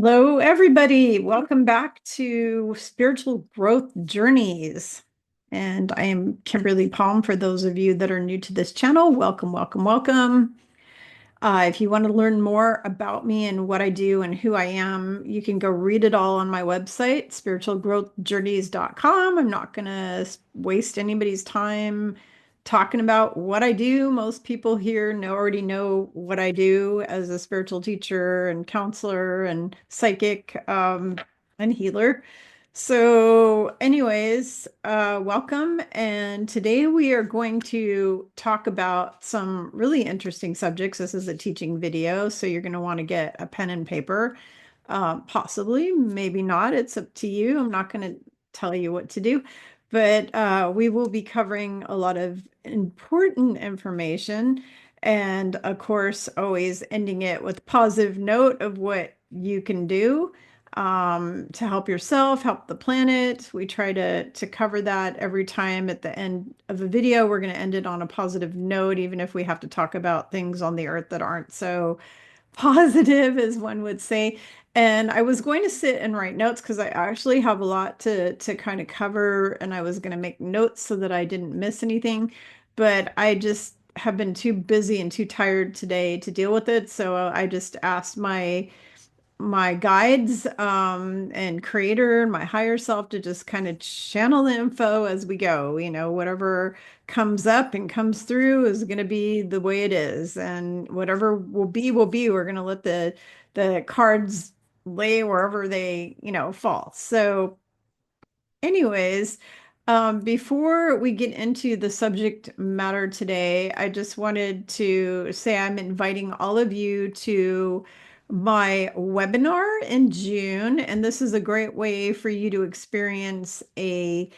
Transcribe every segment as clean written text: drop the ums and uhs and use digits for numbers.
Hello, everybody. Welcome back to Spiritual Growth Journeys. And I am Kimberly Palm. For those of you that are new to this channel, welcome, welcome, welcome. If you want to learn more about me and what I do and who I am, you can go read it all on my website, spiritualgrowthjourneys.com. I'm not going to waste anybody's time talking about what I do. Most people here already know what I do as a spiritual teacher and counselor and psychic and healer. So, anyways, welcome. And today we are going to talk about some really interesting subjects. This is a teaching video, so you're going to want to get a pen and paper. Possibly, maybe not. It's up to you. I'm not going to tell you what to do, but we will be covering a lot of important information. And of course, always ending it with a positive note of what you can do to help yourself, help the planet. We try to cover that every time at the end of a video. We're going to end it on a positive note, even if we have to talk about things on the earth that aren't so positive, as one would say. And I was going to sit and write notes because I actually have a lot to kind of cover, and I was going to make notes so that I didn't miss anything, but I just have been too busy and too tired today to deal with it. So I just asked my guides and creator and my higher self to just kind of channel the info as we go. Whatever comes up and comes through is going to be the way it is, and whatever will be will be. We're going to let the cards lay wherever they fall. So anyways, before we get into the subject matter today, I just wanted to say I'm inviting all of you to my webinar in June, and this is a great way for you to experience a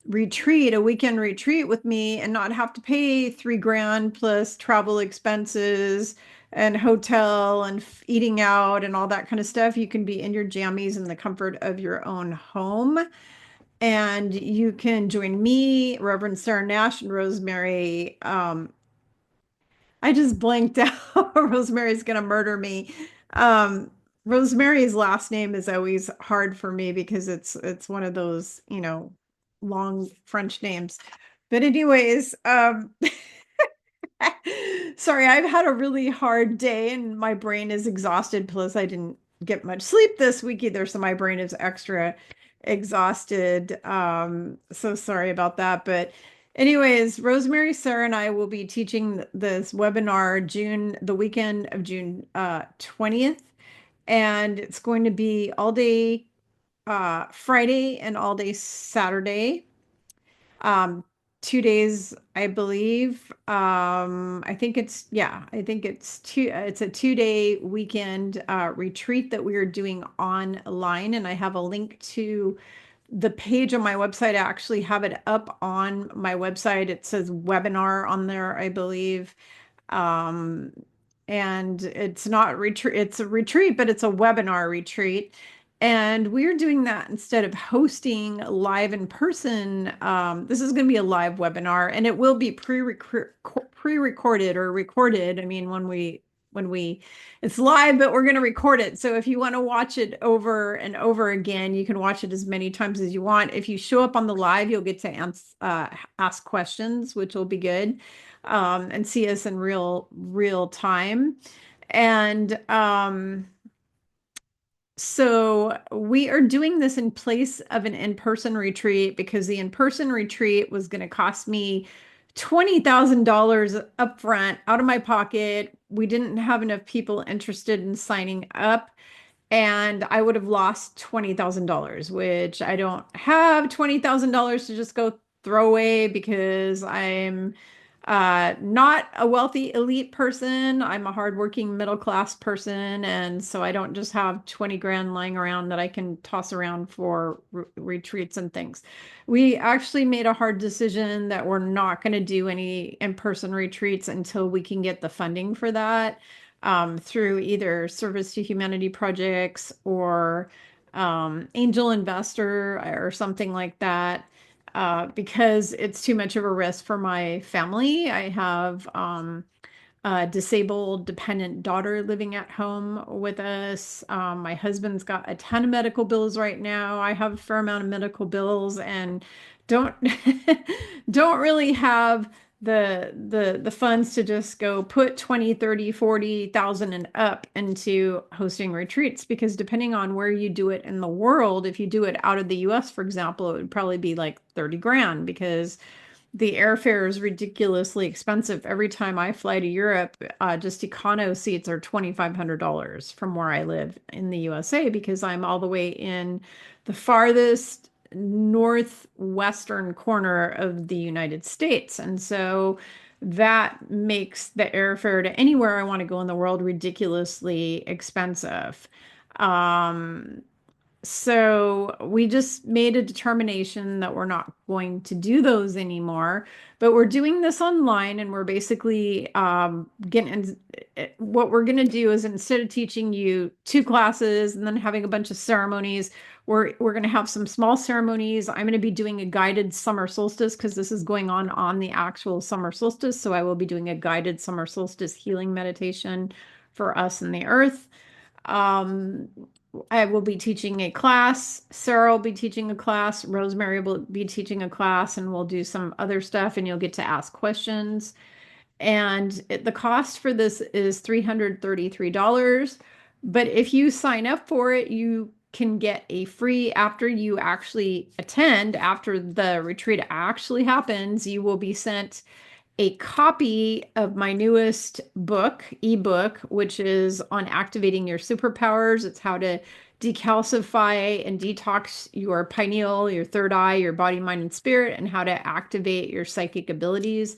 retreat, a weekend retreat with me, and not have to pay $3,000 plus travel expenses and hotel and eating out and all that kind of stuff. You can be in your jammies in the comfort of your own home. And you can join me, Reverend Sarah Nash, and Rosemary. I just blanked out. Rosemary's going to murder me. Um, Rosemary's last name is always hard for me because it's one of those, long French names. But anyways, sorry, I've had a really hard day and my brain is exhausted. Plus, I didn't get much sleep this week either, so my brain is extra exhausted. So sorry about that. But anyways, Rosemary, Sarah, and I will be teaching this webinar the weekend of June 20th. And it's going to be all day Friday and all day Saturday. 2 days, I believe. I think it's it's a 2-day weekend retreat that we are doing online, and I have a link to the page on my website. I actually have it up on my website. It says webinar on there, I believe. Um, and it's not retreat, it's a retreat, but it's a webinar retreat. And we're doing that instead of hosting live in person. This is going to be a live webinar, and it will be pre-recorded or recorded. I mean, when we it's live, but we're going to record it. So if you want to watch it over and over again, you can watch it as many times as you want. If you show up on the live, you'll get to ask questions, which will be good, and see us in real time. And so we are doing this in place of an in-person retreat because the in-person retreat was going to cost me $20,000 upfront out of my pocket. We didn't have enough people interested in signing up, and I would have lost $20,000, which I don't have $20,000 to just go throw away because I'm not a wealthy elite person. I'm a hardworking middle class person, and so I don't just have 20 grand lying around that I can toss around for retreats and things. We actually made a hard decision that we're not going to do any in-person retreats until we can get the funding for that through either Service to Humanity projects or angel investor or something like that. Because it's too much of a risk for my family. I have disabled dependent daughter living at home with us. My husband's got a ton of medical bills right now. I have a fair amount of medical bills and don't don't really have the funds to just go put 20, 30, 40,000 and up into hosting retreats, because depending on where you do it in the world, if you do it out of the US, for example, it would probably be like 30 grand, because the airfare is ridiculously expensive. Every time I fly to Europe, just econo seats are $2,500 from where I live in the USA, because I'm all the way in the farthest northwestern corner of the United States. And so that makes the airfare to anywhere I want to go in the world ridiculously expensive. Um, so we just made a determination that we're not going to do those anymore, but we're doing this online, and we're basically getting, what we're going to do is, instead of teaching you 2 classes and then having a bunch of ceremonies, we're going to have some small ceremonies. I'm going to be doing a guided summer solstice, because this is going on the actual summer solstice. So I will be doing a guided summer solstice healing meditation for us and the earth. Um, I will be teaching a class. Sarah will be teaching a class. Rosemary will be teaching a class, and we'll do some other stuff, and you'll get to ask questions. And the cost for this is $333. But if you sign up for it, you can get a free, after you actually attend, after the retreat actually happens, you will be sent a copy of my newest book, Ebook, which is on activating your superpowers. It's how to decalcify and detox your pineal, your third eye, your body, mind, and spirit, and how to activate your psychic abilities.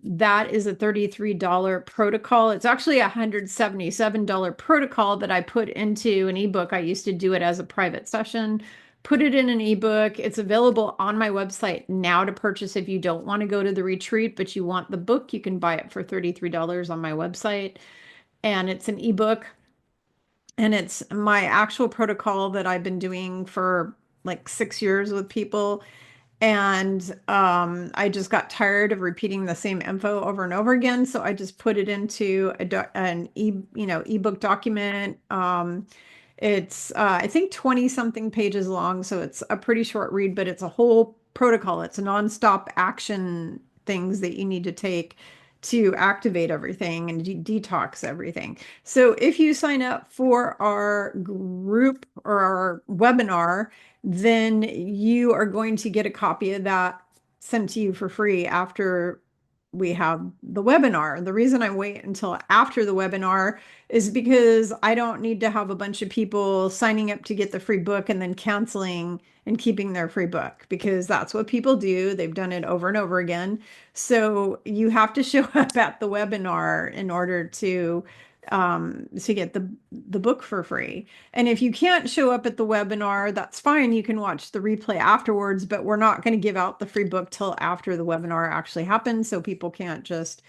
That is a $33 protocol. It's actually a $177 protocol that I put into an ebook. I used to do it as a private session, put it in an ebook. It's available on my website now to purchase. If you don't want to go to the retreat, but you want the book, you can buy it for $33 on my website. And it's an ebook. And it's my actual protocol that I've been doing for like 6 years with people. And I just got tired of repeating the same info over and over again. So I just put it into an ebook document. It's I think 20 something pages long. So it's a pretty short read, but it's a whole protocol. It's a nonstop action things that you need to take to activate everything and detox everything. So if you sign up for our group or our webinar, then you are going to get a copy of that sent to you for free after we have the webinar. The reason I wait until after the webinar is because I don't need to have a bunch of people signing up to get the free book and then canceling and keeping their free book, because that's what people do. They've done it over and over again. So you have to show up at the webinar in order to get the book for free. And if you can't show up at the webinar, that's fine. You can watch the replay afterwards, but we're not going to give out the free book till after the webinar actually happens. So people can't just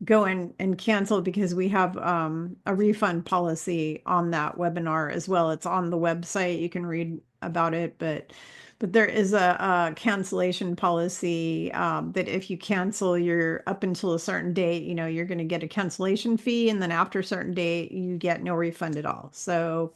go in and cancel, because we have a refund policy on that webinar as well. It's on the website. You can read about it, but there is a cancellation policy that if you cancel, you're up until a certain date, you're going to get a cancellation fee, and then after a certain date, you get no refund at all. So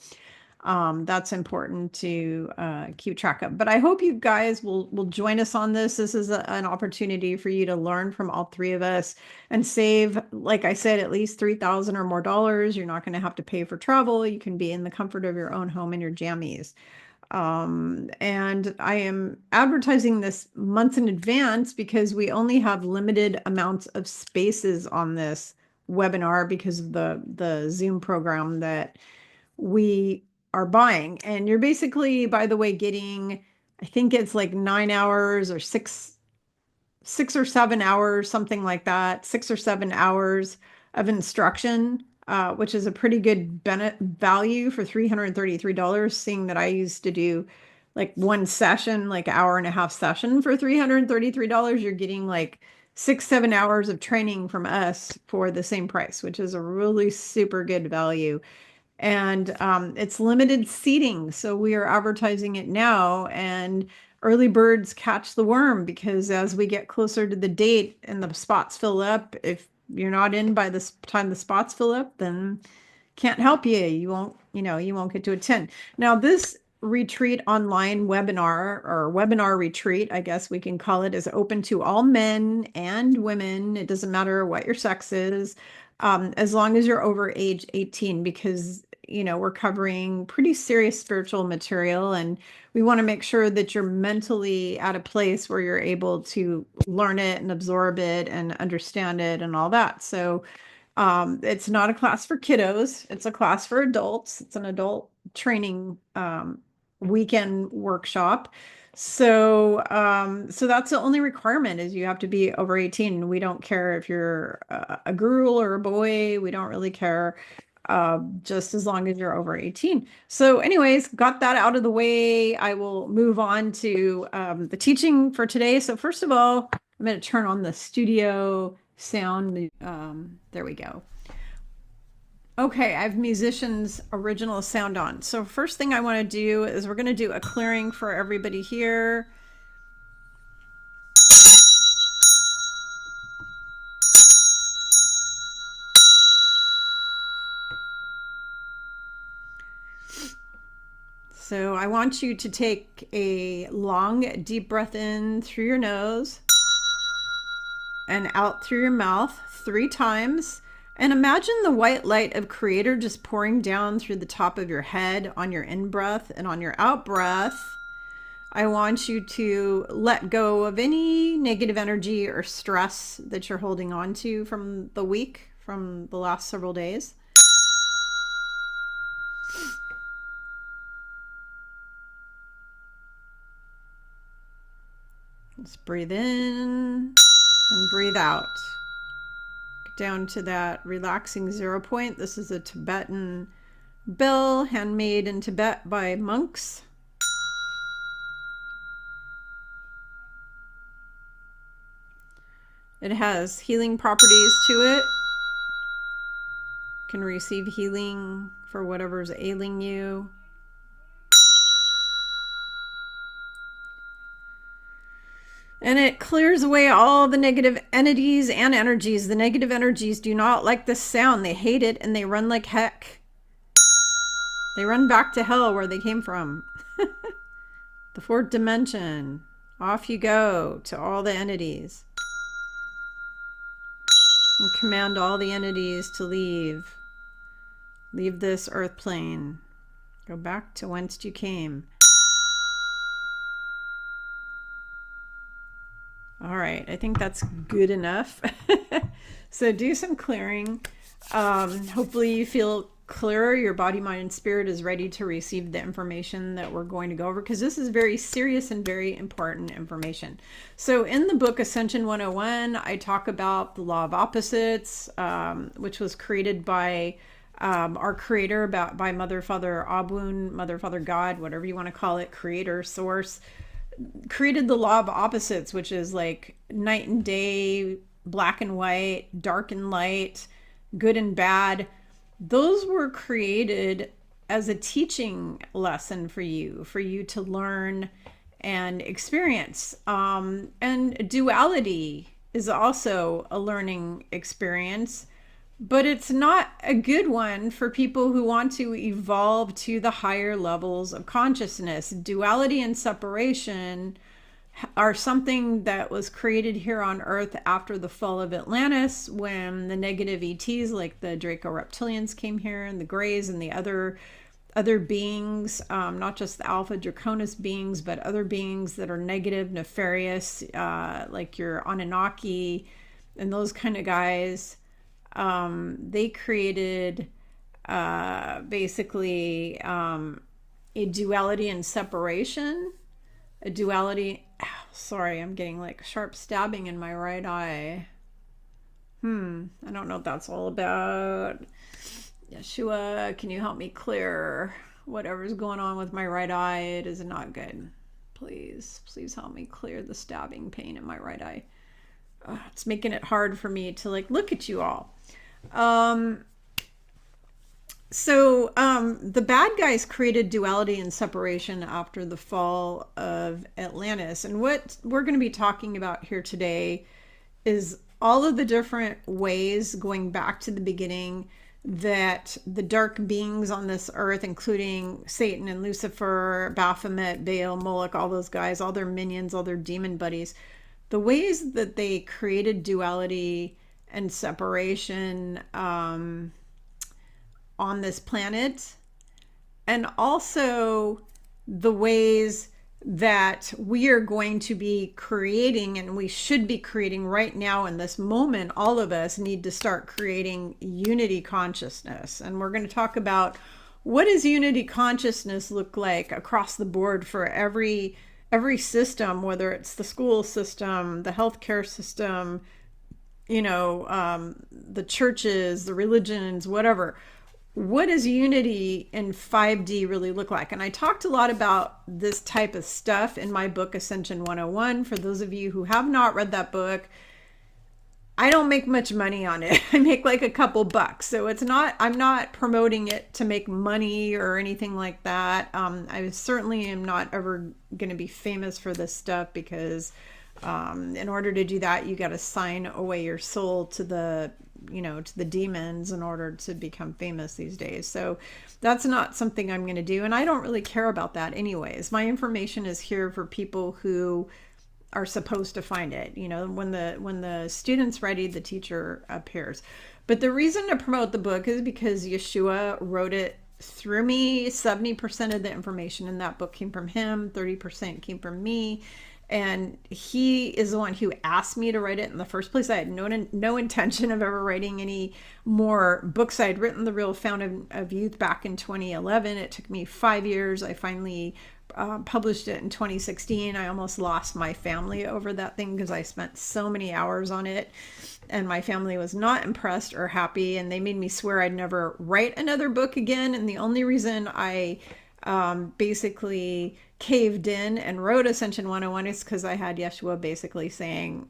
that's important to keep track of. But I hope you guys will join us on this. This is an opportunity for you to learn from all three of us and save, like I said, at least $3,000 or more dollars. You're not going to have to pay for travel. You can be in the comfort of your own home in your jammies. And I am advertising this months in advance because we only have limited amounts of spaces on this webinar because of the Zoom program that we are buying. And you're basically, by the way, getting, I think it's like 9 hours or 6 or 7 hours, something like that, 6 or 7 hours of instruction, which is a pretty good value for $333, seeing that I used to do like one session, like hour and a half session for $333. You're getting like 6, 7 hours of training from us for the same price, which is a really super good value. And it's limited seating, so we are advertising it now, and early birds catch the worm, because as we get closer to the date and the spots fill up, if you're not in by the time the spots fill up, then can't help you. You won't get to attend. Now, this retreat online webinar, or webinar retreat, I guess we can call it, is open to all men and women. It doesn't matter what your sex is, as long as you're over age 18, because we're covering pretty serious spiritual material, and we want to make sure that you're mentally at a place where you're able to learn it and absorb it and understand it and all that. So it's not a class for kiddos. It's a class for adults. It's an adult training weekend workshop. So that's the only requirement, is you have to be over 18. We don't care if you're a girl or a boy. We don't really care, just as long as you're over 18. So anyways, got that out of the way. I will move on to the teaching for today. So first of all, I'm going to turn on the studio sound. There we go. Okay, I have musicians' original sound on. So first thing I want to do is we're going to do a clearing for everybody here. So I want you to take a long, deep breath in through your nose and out through your mouth 3 times. And imagine the white light of Creator just pouring down through the top of your head on your in-breath, and on your out-breath, I want you to let go of any negative energy or stress that you're holding on to from the week, from the last several days. Just breathe in and breathe out. Down to that relaxing 0 point. This is a Tibetan bell, handmade in Tibet by monks. It has healing properties to it. You can receive healing for whatever's ailing you. And it clears away all the negative entities and energies. The negative energies do not like this sound. They hate it, and they run like heck. They run back to hell, where they came from. The 4th dimension. Off you go to all the entities. And command all the entities to leave. Leave this earth plane. Go back to whence you came. All right, I think that's good enough. So do some clearing. Hopefully you feel clearer. Your body, mind, and spirit is ready to receive the information that we're going to go over, because this is very serious and very important information. So in the book Ascension 101, I talk about the law of opposites, which was created by our creator, by Mother, Father, Abun, Mother, Father, God, whatever you want to call it, creator, source. Created the law of opposites, which is like night and day, black and white, dark and light, good and bad. Those were created as a teaching lesson for you to learn and experience. And duality is also a learning experience, but it's not a good one for people who want to evolve to the higher levels of consciousness. Duality and separation are something that was created here on Earth after the fall of Atlantis, when the negative ETs like the Draco reptilians came here, and the Greys and the other beings, not just the Alpha Draconis beings, but other beings that are negative, nefarious, like your Anunnaki and those kind of guys. They created basically a duality and separation. A duality. Sorry, I'm getting like sharp stabbing in my right eye. I don't know what that's all about. Yeshua, can you help me clear whatever's going on with my right eye? It is not good. Please help me clear the stabbing pain in my right eye. It's making it hard for me to like look at you all. The bad guys created duality and separation after the fall of Atlantis. And what we're going to be talking about here today is all of the different ways going back to the beginning that the dark beings on this earth, including Satan and Lucifer, Baphomet, Baal, Moloch, all those guys, all their minions, all their demon buddies, the ways that they created duality and separation on this planet, and also the ways that we are going to be creating, and we should be creating right now in this moment. All of us need to start creating unity consciousness. And we're going to talk about what does unity consciousness look like across the board for every system, whether it's the school system, the healthcare system, the churches, the religions, whatever. What does unity in 5D really look like? And I talked a lot about this type of stuff in my book, Ascension 101. For those of you who have not read that book, I don't make much money on it. I make like a couple bucks. So I'm not promoting it to make money or anything like that. I certainly am not ever going to be famous for this stuff, because in order to do that, you got to sign away your soul to the demons in order to become famous these days. So that's not something I'm going to do. And I don't really care about that anyways. My information is here for people who are supposed to find it. When the student's ready, the teacher appears. But the reason to promote the book is because Yeshua wrote it through me. 70% of the information in that book came from him. 30% came from me. And he is the one who asked me to write it in the first place. I had no intention of ever writing any more books. I had written The Real Fountain of Youth back in 2011. It took me 5 years. I finally published it in 2016. I almost lost my family over that thing because I spent so many hours on it. And my family was not impressed or happy. And they made me swear I'd never write another book again. And the only reason I basically caved in and wrote Ascension 101 is because I had Yeshua basically saying,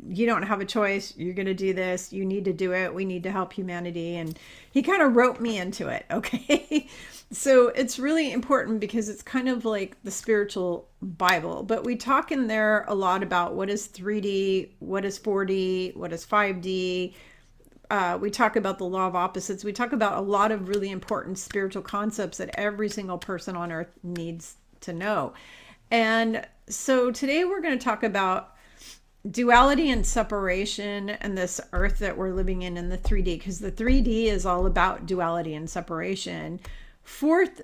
you don't have a choice. You're going to do this. You need to do it. We need to help humanity. And he kind of wrote me into it. Okay. So it's really important because it's kind of like the spiritual Bible, but we talk in there a lot about what is 3D, what is 4D, what is 5D. We talk about the law of opposites. We talk about a lot of really important spiritual concepts that every single person on earth needs to know. And so today we're going to talk about duality and separation and this earth that we're living in the 3D, because the 3D is all about duality and separation. Fourth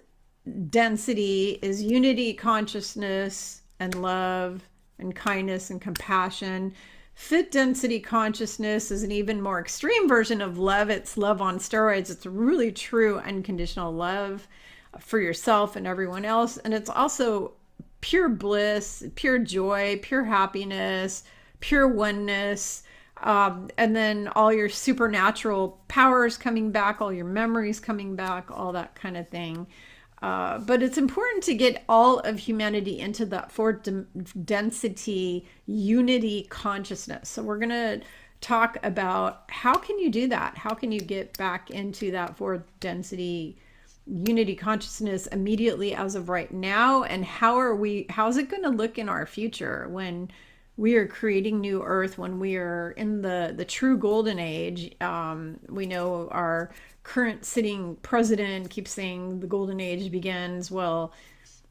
density is unity, consciousness, and love, and kindness, and compassion. Fifth density consciousness is an even more extreme version of love. It's love on steroids. It's really true unconditional love for yourself and everyone else. And it's also pure bliss, pure joy, pure happiness, pure oneness. And then all your supernatural powers coming back, all your memories coming back, all that kind of thing. But it's important to get all of humanity into that fourth density unity consciousness. So we're going to talk about how can you do that? How can you get back into that fourth density unity consciousness immediately as of right now? And how's it going to look in our future when we are creating new earth, when we are in the true golden age? We know our current sitting president keeps saying the golden age begins. Well,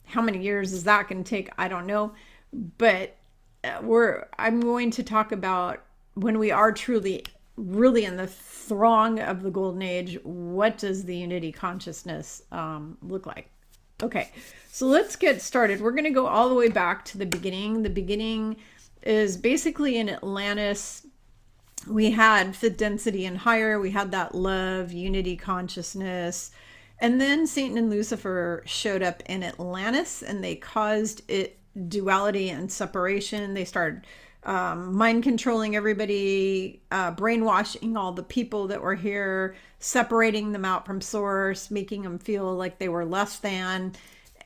how many years is that going to take? I don't know. But I'm going to talk about when we are truly, really in the throng of the golden age, what does the unity consciousness look like? Okay, so let's get started. We're going to go all the way back to the beginning. The beginning is basically in Atlantis. We had fifth density and higher. We had that love, unity consciousness. And then Satan and Lucifer showed up in Atlantis, and they caused it duality and separation. They started mind controlling everybody, brainwashing all the people that were here, separating them out from source, making them feel like they were less than,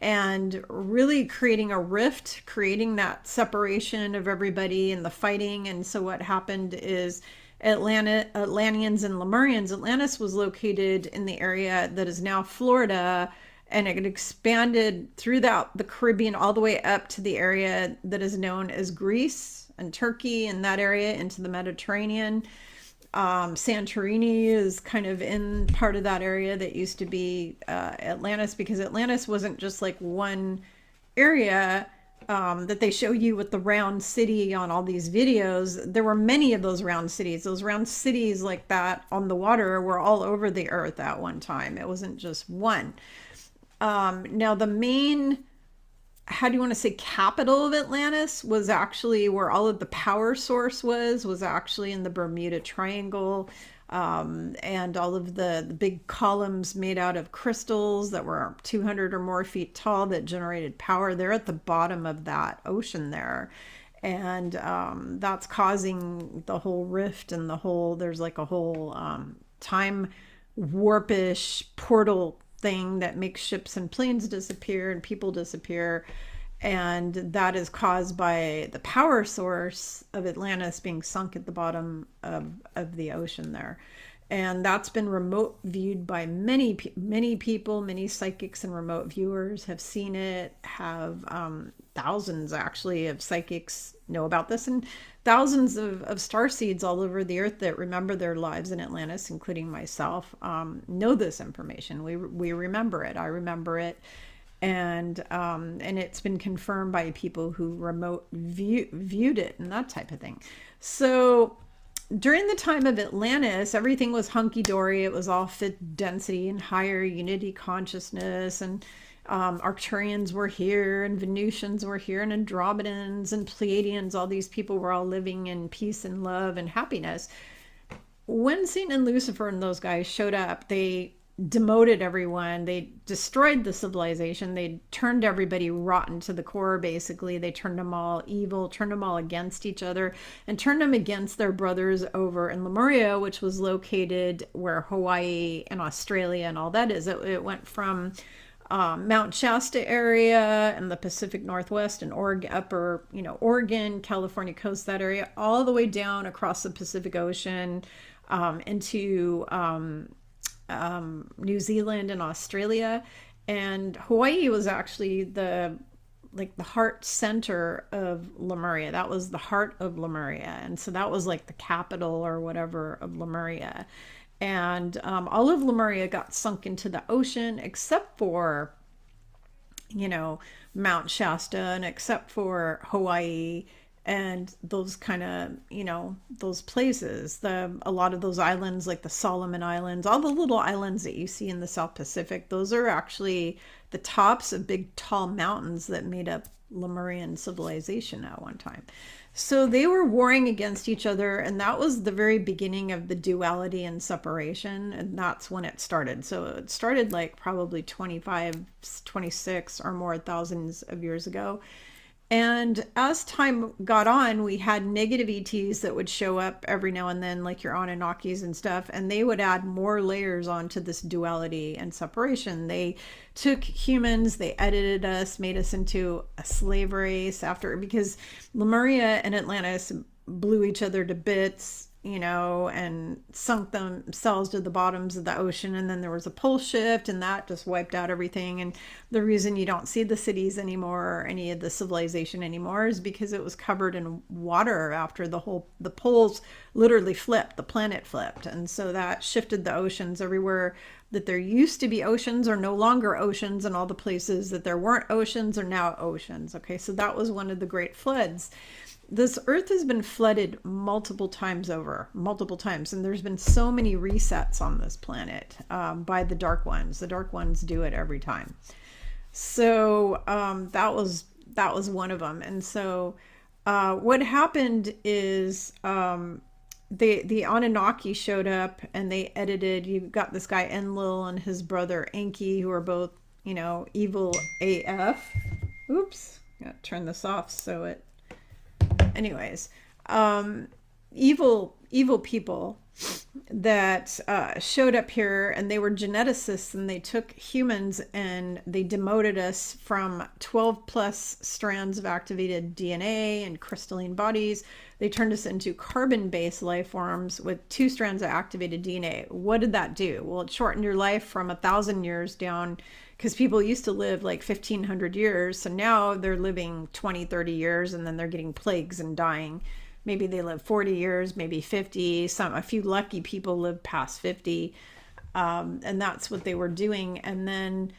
and really creating a rift, creating that separation of everybody and the fighting. And so what happened is Atlanteans and Lemurians. Atlantis was located in the area that is now Florida, and it expanded throughout the Caribbean all the way up to the area that is known as Greece. and Turkey and that area into the Mediterranean. Santorini is kind of in part of that area that used to be Atlantis, because Atlantis wasn't just like one area that they show you with the round city on all these videos. There were many of those round cities. Those round cities like that on the water were all over the earth at one time. It wasn't just one. Now the main, how do you want to say, capital of Atlantis was actually where all of the power source was actually in the Bermuda Triangle. And all of the big columns made out of crystals that were 200 or more feet tall that generated power, they're at the bottom of that ocean there. And that's causing the whole rift and the whole, there's like a whole time warpish portal thing that makes ships and planes disappear and people disappear. And that is caused by the power source of Atlantis being sunk at the bottom of the ocean there. And that's been remote viewed by many people, many psychics and remote viewers have seen it, have thousands actually of psychics know about this, and thousands of starseeds all over the earth that remember their lives in Atlantis, including myself, know this information. We remember it. I remember it. And it's been confirmed by people who remote viewed it and that type of thing. So during the time of Atlantis, everything was hunky-dory. It was all fifth density and higher unity consciousness, and Arcturians were here, and Venusians were here, and Andromedans and Pleiadians. All these people were all living in peace and love and happiness. When Satan and Lucifer and those guys showed up, they demoted everyone. They destroyed the civilization. They turned everybody rotten to the core, basically. They turned them all evil, turned them all against each other, and turned them against their brothers over in Lemuria, which was located where Hawaii and Australia and all that is. It went from Mount Shasta area and the Pacific Northwest and Oregon, California coast, that area, all the way down across the Pacific Ocean into New Zealand and Australia. And Hawaii was actually the heart center of Lemuria. That was the heart of Lemuria. And so that was like the capital or whatever of Lemuria. And all of Lemuria got sunk into the ocean except for, Mount Shasta, and except for Hawaii and those kind of, those places, a lot of those islands, like the Solomon Islands, all the little islands that you see in the South Pacific, those are actually the tops of big tall mountains that made up Lemurian civilization at one time. So they were warring against each other, and that was the very beginning of the duality and separation, and that's when it started. So it started like probably 25, 26 or more thousands of years ago. And as time got on, we had negative ETs that would show up every now and then, like your Anunnakis and stuff, and they would add more layers onto this duality and separation. They took humans, they edited us, made us into a slave race because Lemuria and Atlantis blew each other to bits, and sunk themselves to the bottoms of the ocean. And then there was a pole shift, and that just wiped out everything. And the reason you don't see the cities anymore or any of the civilization anymore is because it was covered in water after the poles literally flipped, the planet flipped. And so that shifted the oceans everywhere that there used to be oceans are no longer oceans, and all the places that there weren't oceans are now oceans. Okay, so that was one of the great floods. This earth has been flooded multiple times, and there's been so many resets on this planet by the dark ones. The dark ones do it every time. So that was one of them. And so what happened is the Anunnaki showed up, and they edited. You've got this guy Enlil and his brother Enki, who are both evil AF. Oops, gotta turn this off so it. Anyways, evil people, that showed up here, and they were geneticists, and they took humans and they demoted us from 12 plus strands of activated DNA and crystalline bodies. They turned us into carbon-based life forms with 2 strands of activated DNA. What did that do? Well, it shortened your life from 1,000 years down, because people used to live like 1,500 years. So now they're living 20, 30 years, and then they're getting plagues and dying. Maybe they live 40 years, maybe 50. A few lucky people live past 50. And that's what they were doing. And then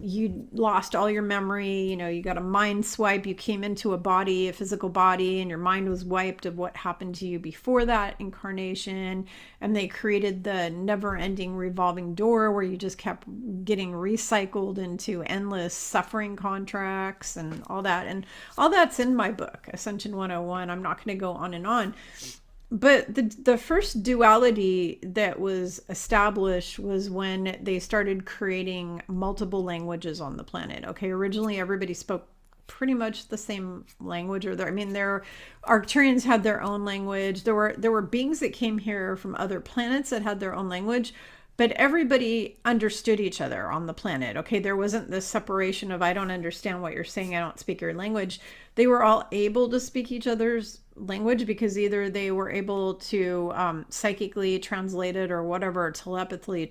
you lost all your memory. You got a mind swipe. You came into a body, a physical body, and your mind was wiped of what happened to you before that incarnation. And they created the never-ending revolving door where you just kept getting recycled into endless suffering contracts and all that. And all that's in my book, Ascension 101. I'm not going to go on and on. But the first duality that was established was when they started creating multiple languages on the planet. Okay, originally everybody spoke pretty much the same language, Arcturians had their own language. There were beings that came here from other planets that had their own language, but everybody understood each other on the planet. Okay, there wasn't this separation of, I don't understand what you're saying, I don't speak your language. They were all able to speak each other's language because either they were able to psychically translate it or whatever, telepathically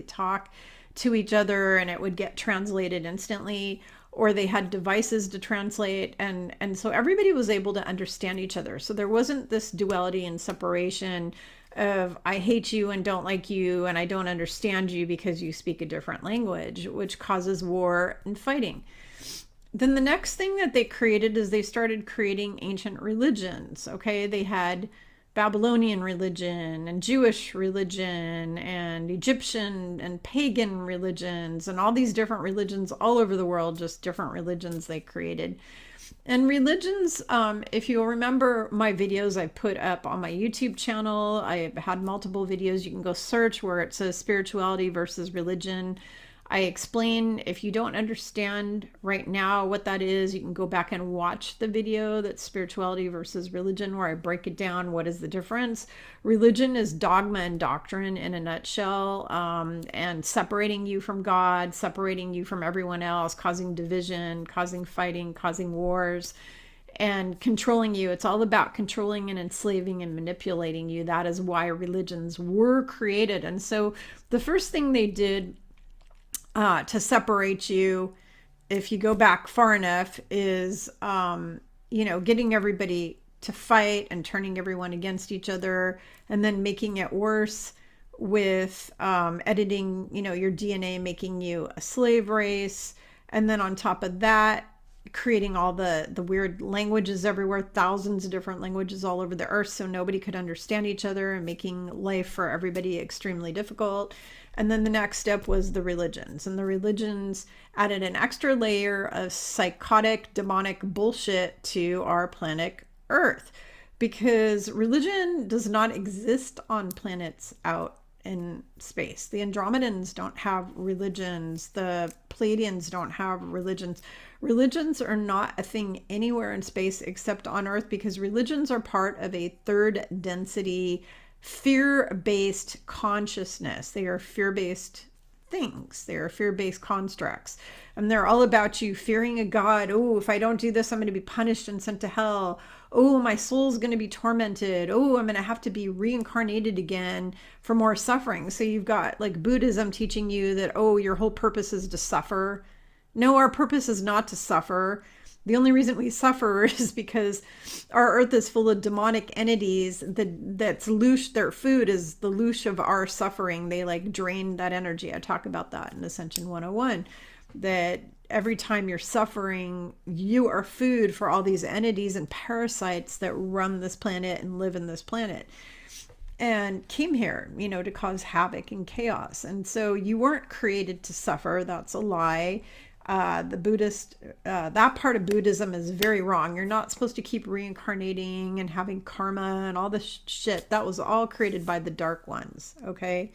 talk to each other and it would get translated instantly, or they had devices to translate, and so everybody was able to understand each other. So there wasn't this duality and separation of I hate you and don't like you and I don't understand you because you speak a different language, which causes war and fighting. Then the next thing that they created is they started creating ancient religions. Okay, they had Babylonian religion and Jewish religion and Egyptian and pagan religions and all these different religions all over the world, just different religions they created. And religions, if you'll remember my videos I put up on my YouTube channel, I've had multiple videos. You can go search where it says spirituality versus religion. I explain, if you don't understand right now what that is, you can go back and watch the video that's spirituality versus religion, where I break it down. What is the difference? Religion is dogma and doctrine in a nutshell, and separating you from God, separating you from everyone else, causing division, causing fighting, causing wars, and controlling you. It's all about controlling and enslaving and manipulating you. That is why religions were created. And so the first thing they did to separate you, if you go back far enough, is getting everybody to fight and turning everyone against each other, and then making it worse with editing your DNA, making you a slave race, and then on top of that creating all the weird languages everywhere, thousands of different languages all over the earth, so nobody could understand each other, and making life for everybody extremely difficult. And then the next step was the religions, and the religions added an extra layer of psychotic, demonic bullshit to our planet Earth, because religion does not exist on planets out in space. The Andromedans don't have religions. The Pleiadians don't have religions. Religions are not a thing anywhere in space except on Earth, because religions are part of a third density fear-based consciousness. They are fear-based things. They are fear-based constructs. And they're all about you fearing a God. Oh, if I don't do this, I'm going to be punished and sent to hell. Oh, my soul's going to be tormented. Oh, I'm going to have to be reincarnated again for more suffering. So you've got like Buddhism teaching you that, oh, your whole purpose is to suffer. No, our purpose is not to suffer. The only reason we suffer is because our earth is full of demonic entities that's loosh. Their food is the loosh of our suffering. They like drain that energy. I talk about that in Ascension 101, that every time you're suffering, you are food for all these entities and parasites that run this planet and live in this planet and came here, to cause havoc and chaos. And so you weren't created to suffer. That's a lie. The Buddhist, that part of Buddhism is very wrong. You're not supposed to keep reincarnating and having karma and all this shit. That was all created by the dark ones. Okay.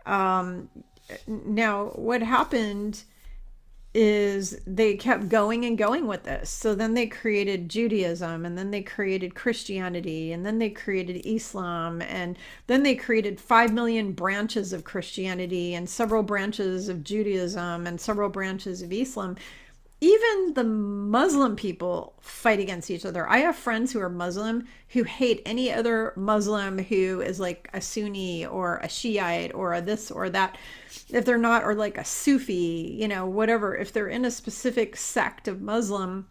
Now what happened is they kept going and going with this. So then they created Judaism, and then they created Christianity, and then they created Islam, and then they created 5 million branches of Christianity and several branches of Judaism and several branches of Islam. Even the Muslim people fight against each other. I have friends who are Muslim who hate any other Muslim who is like a Sunni or a Shiite or a this or that. If they're not, or like a Sufi, you know, whatever. If they're in a specific sect of Muslim,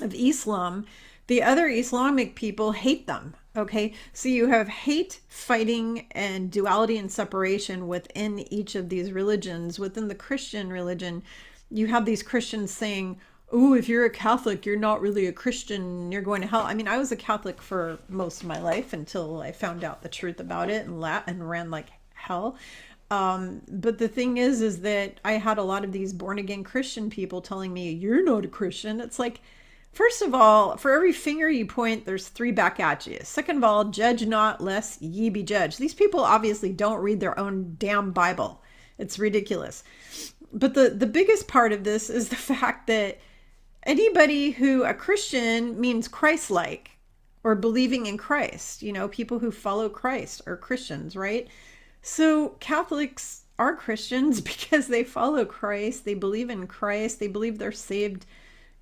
of Islam, the other Islamic people hate them. Okay, so you have hate, fighting, and duality and separation within each of these religions. Within the Christian religion, you have these Christians saying, oh, if you're a Catholic, you're not really a Christian, you're going to hell. I mean, I was a Catholic for most of my life until I found out the truth about it and ran like hell. But the thing is that I had a lot of these born again Christian people telling me, you're not a Christian. It's like, first of all, for every finger you point, there's 3 back at you. Second of all, judge not lest ye be judged. These people obviously don't read their own damn Bible. It's ridiculous. But the biggest part of this is the fact that anybody who, a Christian means Christ-like or believing in Christ, you know, people who follow Christ are Christians, right? So Catholics are Christians because they follow Christ. They believe in Christ. They believe they're saved,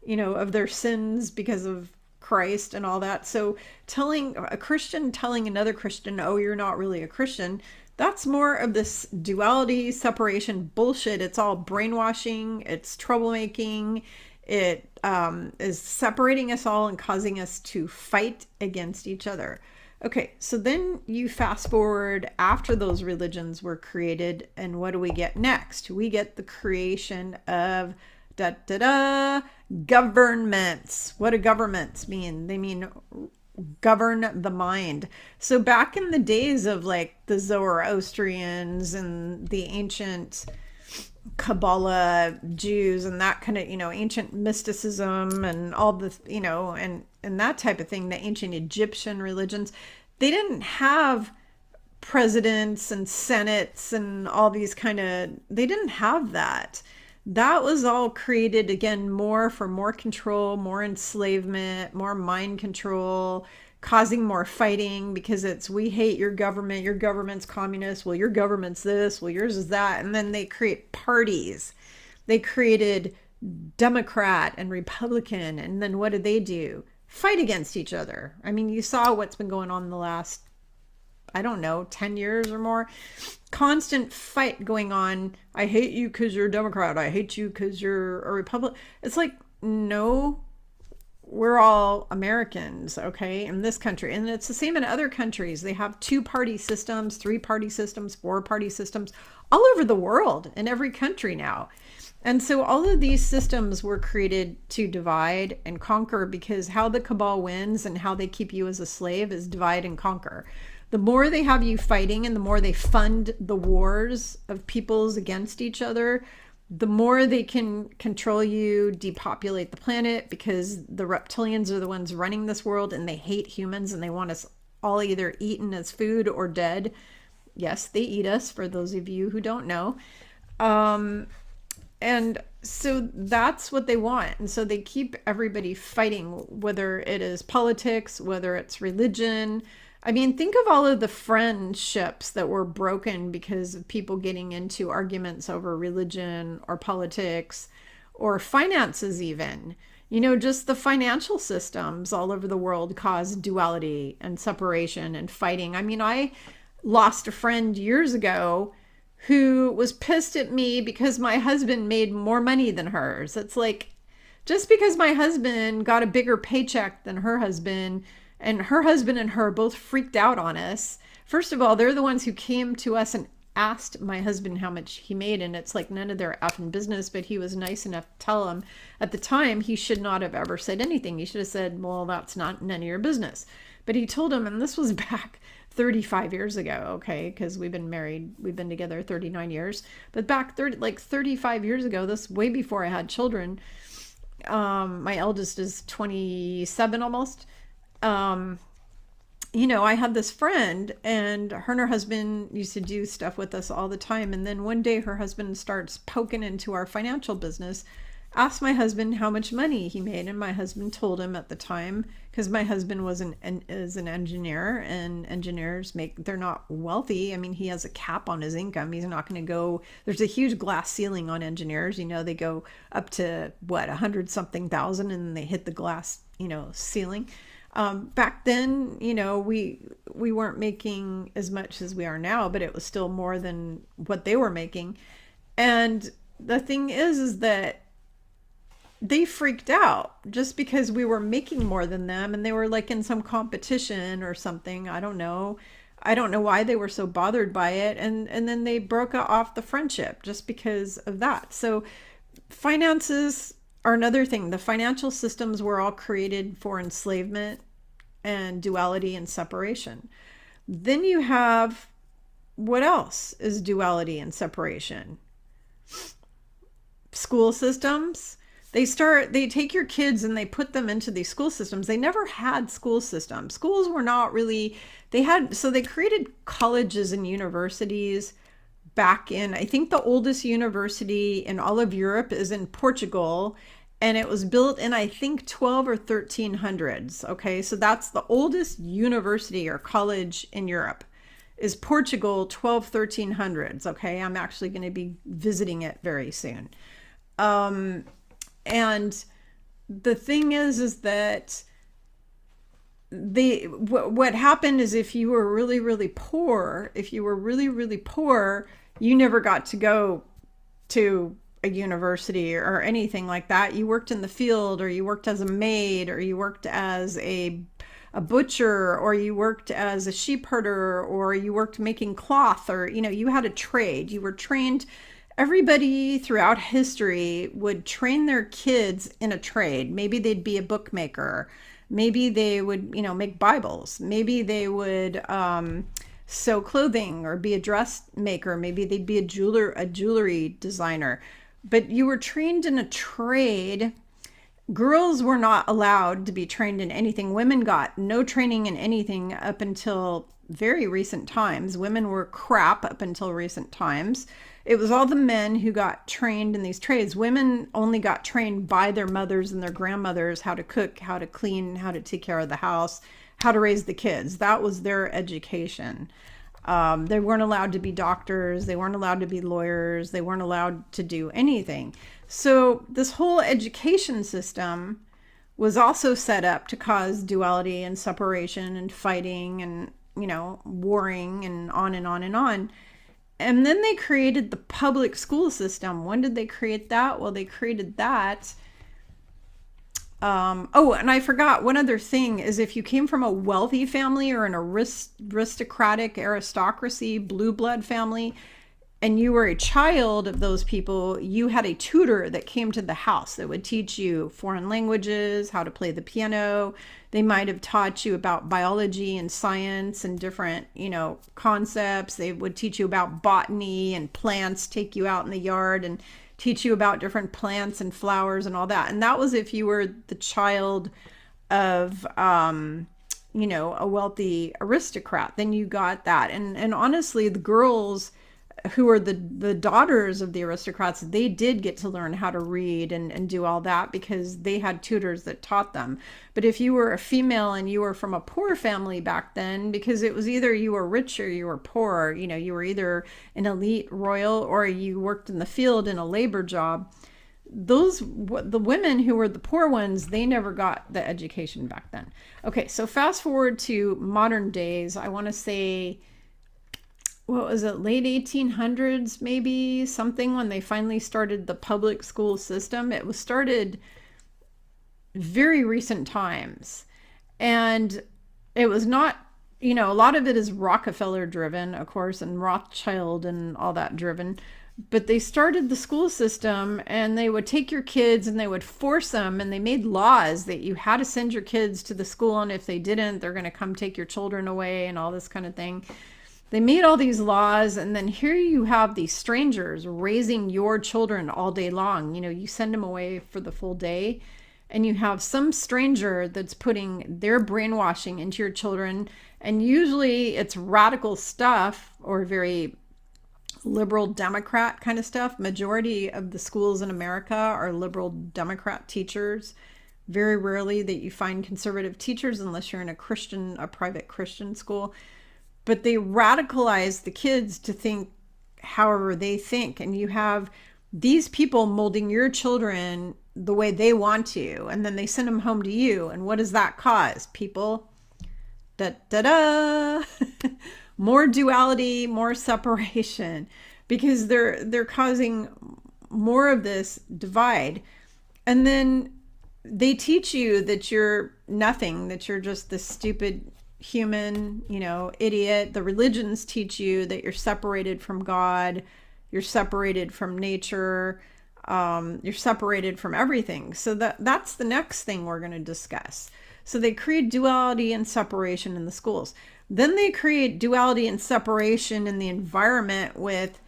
you know, of their sins because of Christ and all that. So telling a Christian, telling another Christian, oh, you're not really a Christian, that's more of this duality, separation bullshit. It's all brainwashing. It's troublemaking. It is separating us all and causing us to fight against each other. Okay, so then you fast forward after those religions were created, and what do we get next? We get the creation of governments. What do governments mean? They mean govern the mind. So back in the days of like the Zoroastrians and the ancient Kabbalah Jews and that kind of, you know, ancient mysticism and all the, you know, and that type of thing, the ancient Egyptian religions, they didn't have presidents and senates and all these kind of, they didn't have that. That was all created, again, more for more control, more enslavement, more mind control, causing more fighting, because it's, we hate your government's communist, well, your government's this, well, yours is that. And then they create parties. They created Democrat and Republican. And then what did they do? Fight against each other. I mean, you saw what's been going on in the last, I don't know, 10 years or more. Constant fight going on. I hate you because you're a Democrat. I hate you because you're a Republican. It's like, no, we're all Americans, okay, in this country. And it's the same in other countries. They have 2-party systems, 3-party systems, 4-party systems all over the world, in every country now. And so all of these systems were created to divide and conquer, because how the cabal wins and how they keep you as a slave is divide and conquer. The more they have you fighting and the more they fund the wars of peoples against each other, the more they can control you, depopulate the planet, because the reptilians are the ones running this world and they hate humans and they want us all either eaten as food or dead. Yes, they eat us, for those of you who don't know. And so that's what they want. And so they keep everybody fighting, whether it is politics, whether it's religion. I mean, think of all of the friendships that were broken because of people getting into arguments over religion or politics or finances even. You know, just the financial systems all over the world cause duality and separation and fighting. I mean, I lost a friend years ago who was pissed at me because my husband made more money than hers. It's like, just because my husband got a bigger paycheck than her husband, and her husband and her both freaked out on us. First of all, they're the ones who came to us and asked my husband how much he made, and it's like none of their effing business, but he was nice enough to tell him. At the time, he should not have ever said anything. He should have said, well, that's not none of your business. But he told him, and this was back 35 years ago, okay, because we've been married, we've been together 39 years, but back 35 years ago, this way before I had children. My eldest is 27 almost. I had this friend, and her and her husband used to do stuff with us all the time. And then one day her husband starts poking into our financial business, asked my husband how much money he made. And my husband told him at the time, because my husband is an engineer, and engineers they're not wealthy. I mean, he has a cap on his income. He's not going to go, there's a huge glass ceiling on engineers. They go up to 100 something thousand, and then they hit the glass, ceiling. Back then, we weren't making as much as we are now, but it was still more than what they were making. And the thing is that they freaked out just because we were making more than them, and they were like in some competition or something. I don't know why they were so bothered by it. And then they broke off the friendship just because of that. So finances are another thing. The financial systems were all created for enslavement and duality and separation. Then you have, what else is duality and separation? School systems. They take your kids and they put them into these school systems. They never had school systems. Schools were not really, so they created colleges and universities back in, I think the oldest university in all of Europe is in Portugal, and it was built in, I think, 12 or 1300s. Okay, so that's the oldest university or college in Europe, is Portugal, 12, 1300s. Okay, I'm actually going to be visiting it very soon. And the thing is that what happened is, if you were really, really poor, you never got to go to a university or anything like that. You worked in the field, or you worked as a maid, or you worked as a butcher, or you worked as a sheep herder, or you worked making cloth, or, you had a trade. You were trained. Everybody throughout history would train their kids in a trade. Maybe they'd be a bookmaker. Maybe they would, make Bibles. Maybe they would sew clothing or be a dressmaker. Maybe they'd be a jewelry designer. But you were trained in a trade. Girls were not allowed to be trained in anything. Women got no training in anything up until very recent times. Women were crap up until recent times. It was all the men who got trained in these trades. Women only got trained by their mothers and their grandmothers how to cook, how to clean, how to take care of the house, how to raise the kids. That was their education. They weren't allowed to be doctors. They weren't allowed to be lawyers. They weren't allowed to do anything. So this whole education system was also set up to cause duality and separation and fighting and, warring and on and on and on. And then they created the public school system. When did they create that? Well, they created that. And I forgot one other thing is, if you came from a wealthy family or an aristocratic aristocracy, blue blood family, and you were a child of those people, you had a tutor that came to the house that would teach you foreign languages, how to play the piano. They might have taught you about biology and science and different, concepts. They would teach you about botany and plants, take you out in the yard and teach you about different plants and flowers and all that. And that was if you were the child of, a wealthy aristocrat, then you got that. And honestly, the girls who are the daughters of the aristocrats, they did get to learn how to read and do all that because they had tutors that taught them. But if you were a female and you were from a poor family back then, because it was either you were rich or you were poor, you were either an elite royal or you worked in the field in a labor job. The women who were the poor ones, they never got the education back then. Okay, so fast forward to modern days. I want to say, what was it, late 1800s, maybe something, when they finally started the public school system. It was started very recent times. And it was not, a lot of it is Rockefeller driven, of course, and Rothschild and all that driven. But they started the school system, and they would take your kids and they would force them, and they made laws that you had to send your kids to the school, and if they didn't, they're going to come take your children away and all this kind of thing. They made all these laws, and then here you have these strangers raising your children all day long. You send them away for the full day, and you have some stranger that's putting their brainwashing into your children, and usually it's radical stuff or very liberal Democrat kind of stuff. Majority of the schools in America are liberal Democrat teachers. Very rarely that you find conservative teachers unless you're in a private Christian school. But they radicalize the kids to think however they think. And you have these people molding your children the way they want to. And then they send them home to you. And what does that cause? People, more duality, more separation, because they're causing more of this divide. And then they teach you that you're nothing, that you're just this stupid human, idiot. The religions teach you that you're separated from God, you're separated from nature, you're separated from everything. So that's the next thing we're going to discuss. So they create duality and separation in the schools. Then they create duality and separation in the environment with,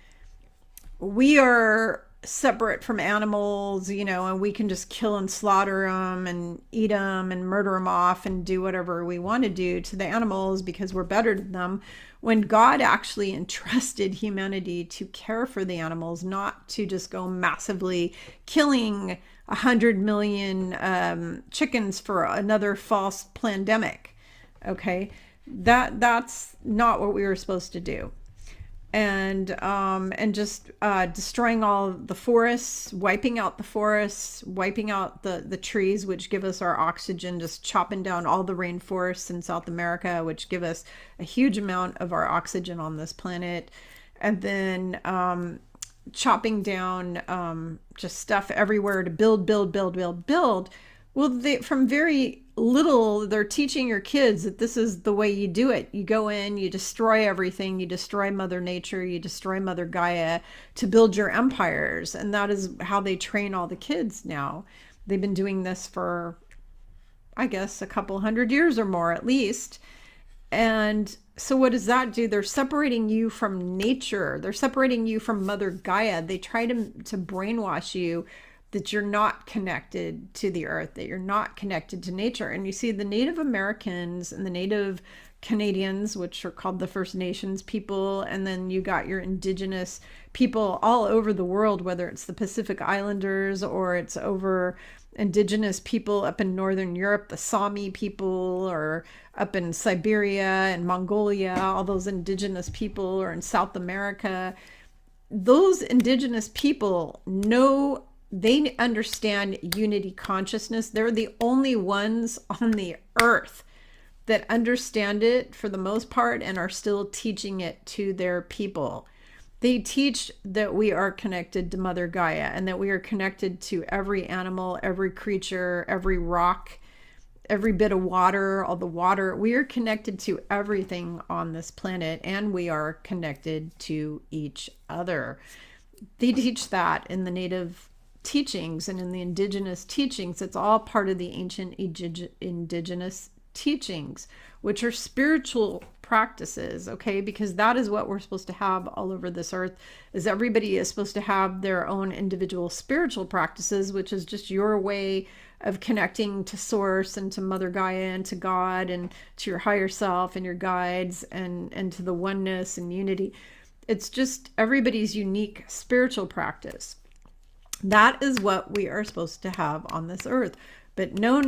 we are separate from animals, and we can just kill and slaughter them and eat them and murder them off and do whatever we want to do to the animals because we're better than them, when God actually entrusted humanity to care for the animals, not to just go massively killing 100 million chickens for another false pandemic. Okay, that's not what we were supposed to do. And just destroying all the forests, wiping out the forests, wiping out the trees, which give us our oxygen, just chopping down all the rainforests in South America, which give us a huge amount of our oxygen on this planet. And then chopping down just stuff everywhere to build. Well, from very little, they're teaching your kids that this is the way you do it. You go in, you destroy everything, you destroy Mother Nature, you destroy Mother Gaia to build your empires. And that is how they train all the kids now. They've been doing this for, I guess, a couple hundred years or more at least. And so what does that do? They're separating you from nature. They're separating you from Mother Gaia. They try to brainwash you that you're not connected to the earth, that you're not connected to nature. And you see the Native Americans and the Native Canadians, which are called the First Nations people, and then you got your indigenous people all over the world, whether it's the Pacific Islanders or it's over indigenous people up in Northern Europe, the Sami people, or up in Siberia and Mongolia, all those indigenous people, or in South America. Those indigenous people they understand unity consciousness. They're the only ones on the earth that understand it for the most part and are still teaching it to their people. They teach that we are connected to Mother Gaia and that we are connected to every animal, every creature, every rock, every bit of water, all the water. We are connected to everything on this planet, and we are connected to each other. They teach that in the Native teachings and in the indigenous teachings. It's all part of the ancient indigenous teachings, which are spiritual practices, okay? Because that is what we're supposed to have all over this earth, is everybody is supposed to have their own individual spiritual practices, which is just your way of connecting to source and to Mother Gaia and to God and to your higher self and your guides and to the oneness and unity. It's just everybody's unique spiritual practice. That is what we are supposed to have on this earth. But no,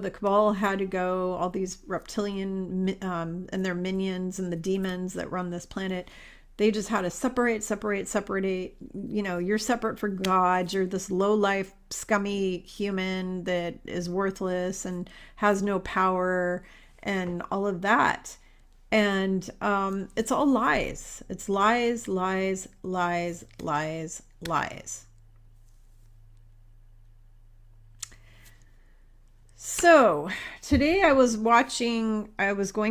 the cabal had to go, all these reptilian and their minions and the demons that run this planet, they just had to separate. You're separate from God. You're this low-life, scummy human that is worthless and has no power and all of that. And it's all lies. It's lies. So today I was going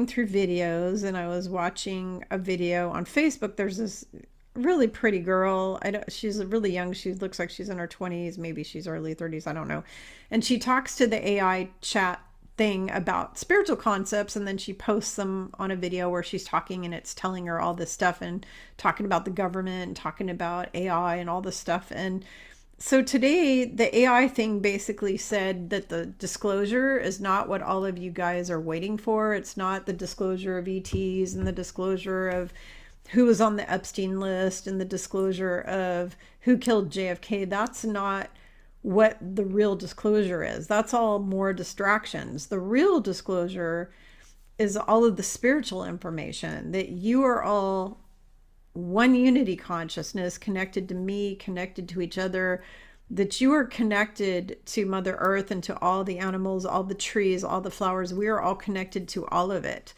through videos, and I was watching a video on Facebook. There's this really pretty girl. She's really young. She looks like she's in her 20s, maybe she's early 30s. I don't know. And she talks to the AI chat thing about spiritual concepts, and then she posts them on a video where she's talking, and it's telling her all this stuff and talking about the government and talking about AI and all this stuff. And So today, the AI thing basically said that the disclosure is not what all of you guys are waiting for. It's not the disclosure of ETs and the disclosure of who was on the Epstein list and the disclosure of who killed JFK. That's not what the real disclosure is. That's all more distractions. The real disclosure is all of the spiritual information, that you are all one unity consciousness, connected to me, connected to each other, that you are connected to Mother Earth and to all the animals, all the trees, all the flowers. We are all connected to all of it.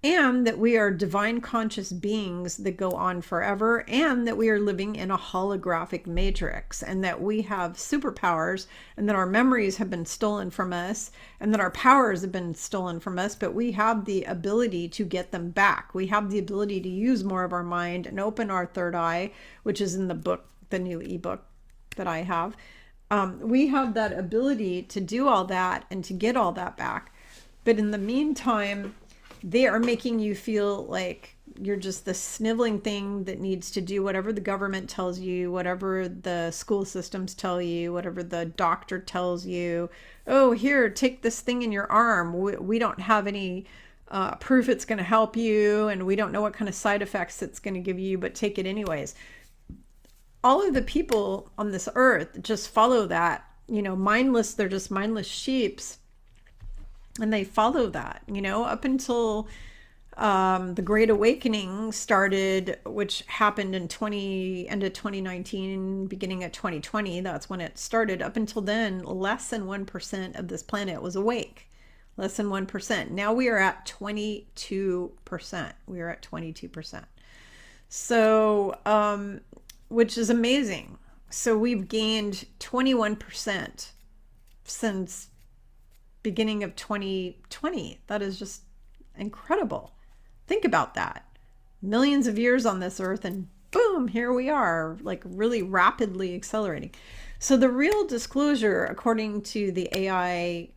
And that we are divine conscious beings that go on forever, and that we are living in a holographic matrix, and that we have superpowers, and that our memories have been stolen from us, and that our powers have been stolen from us, but we have the ability to get them back. We have the ability to use more of our mind and open our third eye, which is in the book, the new ebook that I have. We have that ability to do all that and to get all that back. But in the meantime, they are making you feel like you're just the sniveling thing that needs to do whatever the government tells you, whatever the school systems tell you, whatever the doctor tells you. Oh, here, take this thing in your arm. We don't have any proof it's going to help you, and we don't know what kind of side effects it's going to give you, but take it anyways. All of the people on this earth just follow that, mindless. They're just mindless sheeps. And they follow that, up until the Great Awakening started, which happened in end of 2019, beginning of 2020. That's when it started. Up until then, less than 1% of this planet was awake. Less than 1%. Now we are at 22%. We are at 22%. So, which is amazing. So we've gained 21% since beginning of 2020. That is just incredible. Think about that. Millions of years on this earth, and boom, here we are, like really rapidly accelerating. So the real disclosure, according to the AI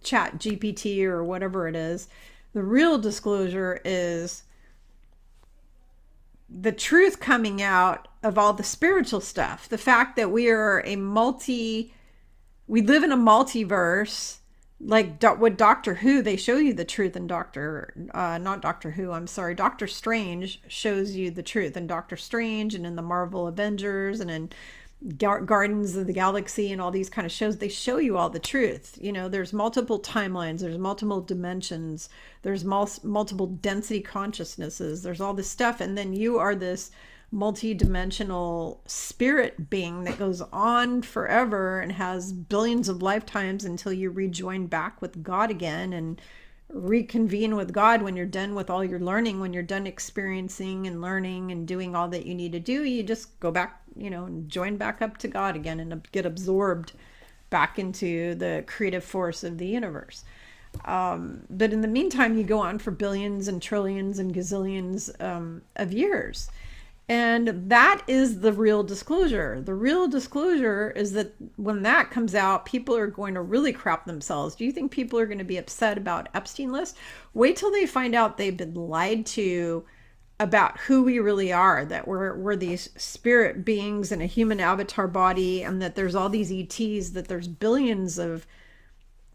chat GPT or whatever it is, the real disclosure is the truth coming out of all the spiritual stuff. The fact that we are we live in a multiverse. Like what Doctor Who, they show you the truth in Doctor Strange shows you the truth in Doctor Strange, and in the Marvel Avengers, and in Gardens of the Galaxy, and all these kind of shows. They show you all the truth. There's multiple timelines, there's multiple dimensions, there's multiple density consciousnesses, there's all this stuff. And then you are this multi-dimensional spirit being that goes on forever and has billions of lifetimes until you rejoin back with God again and reconvene with God when you're done with all your learning. When you're done experiencing and learning and doing all that you need to do, you just go back, and join back up to God again and get absorbed back into the creative force of the universe. But in the meantime, you go on for billions and trillions and gazillions of years. And that is the real disclosure. The real disclosure is that when that comes out, people are going to really crap themselves. Do you think people are going to be upset about Epstein list? Wait till they find out they've been lied to about who we really are, that we're these spirit beings in a human avatar body, and that there's all these ETs, that there's billions of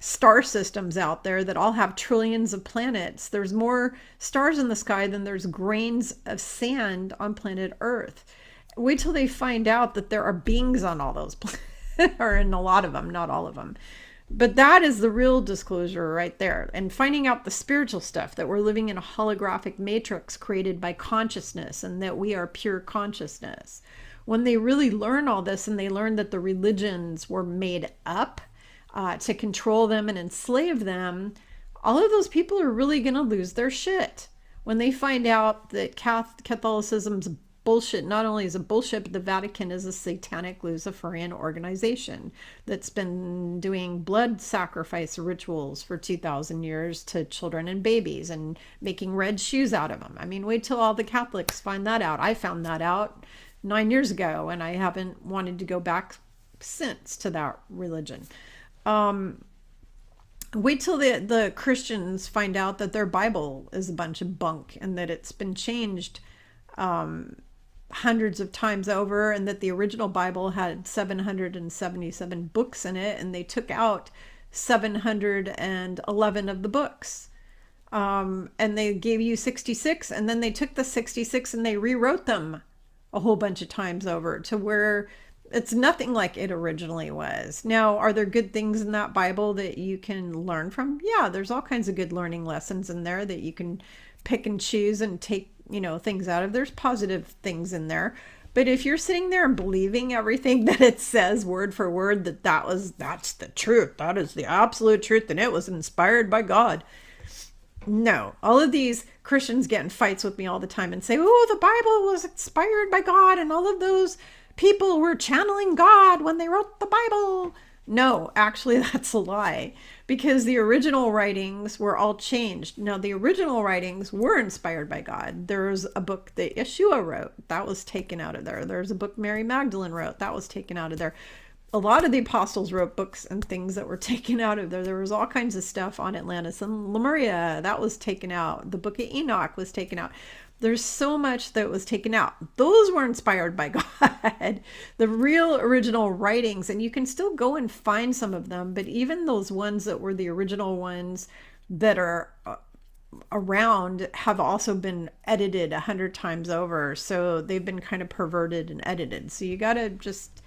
star systems out there that all have trillions of planets. There's more stars in the sky than there's grains of sand on planet Earth. Wait till they find out that there are beings on all those planets, or in a lot of them, not all of them. But that is the real disclosure right there. And finding out the spiritual stuff, that we're living in a holographic matrix created by consciousness, and that we are pure consciousness. When they really learn all this, and they learn that the religions were made up to control them and enslave them, all of those people are really going to lose their shit when they find out that Catholicism's bullshit. Not only is it bullshit, but the Vatican is a satanic Luciferian organization that's been doing blood sacrifice rituals for 2,000 years to children and babies, and making red shoes out of them. I mean, wait till all the Catholics find that out. I found that out 9 years ago, and I haven't wanted to go back since to that religion. Wait till the Christians find out that their Bible is a bunch of bunk, and that it's been changed hundreds of times over, and that the original Bible had 777 books in it, and they took out 711 of the books. And they gave you 66, and then they took the 66 and they rewrote them a whole bunch of times over to where it's nothing like it originally was. Now, are there good things in that Bible that you can learn from? Yeah, there's all kinds of good learning lessons in there that you can pick and choose and take, things out of. There's positive things in there. But if you're sitting there and believing everything that it says word for word, that's the truth, that is the absolute truth, and it was inspired by God. No, all of these Christians get in fights with me all the time and say, oh, the Bible was inspired by God, and all of those people were channeling God when they wrote the Bible. No, actually, that's a lie, because the original writings were all changed. Now, the original writings were inspired by God. There's a book that Yeshua wrote that was taken out of there. There's a book Mary Magdalene wrote that was taken out of there. A lot of the apostles wrote books and things that were taken out of there. There was all kinds of stuff on Atlantis and Lemuria that was taken out. The book of Enoch was taken out. There's so much that was taken out. Those were inspired by God. The real original writings, and you can still go and find some of them, but even those ones that were the original ones that are around have also been edited 100 times over. So they've been kind of perverted and edited. So you got to just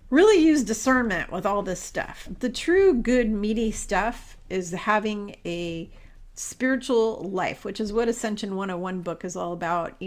really use discernment with all this stuff. The true good meaty stuff is having a spiritual life, which is what Ascension 101 book is all about.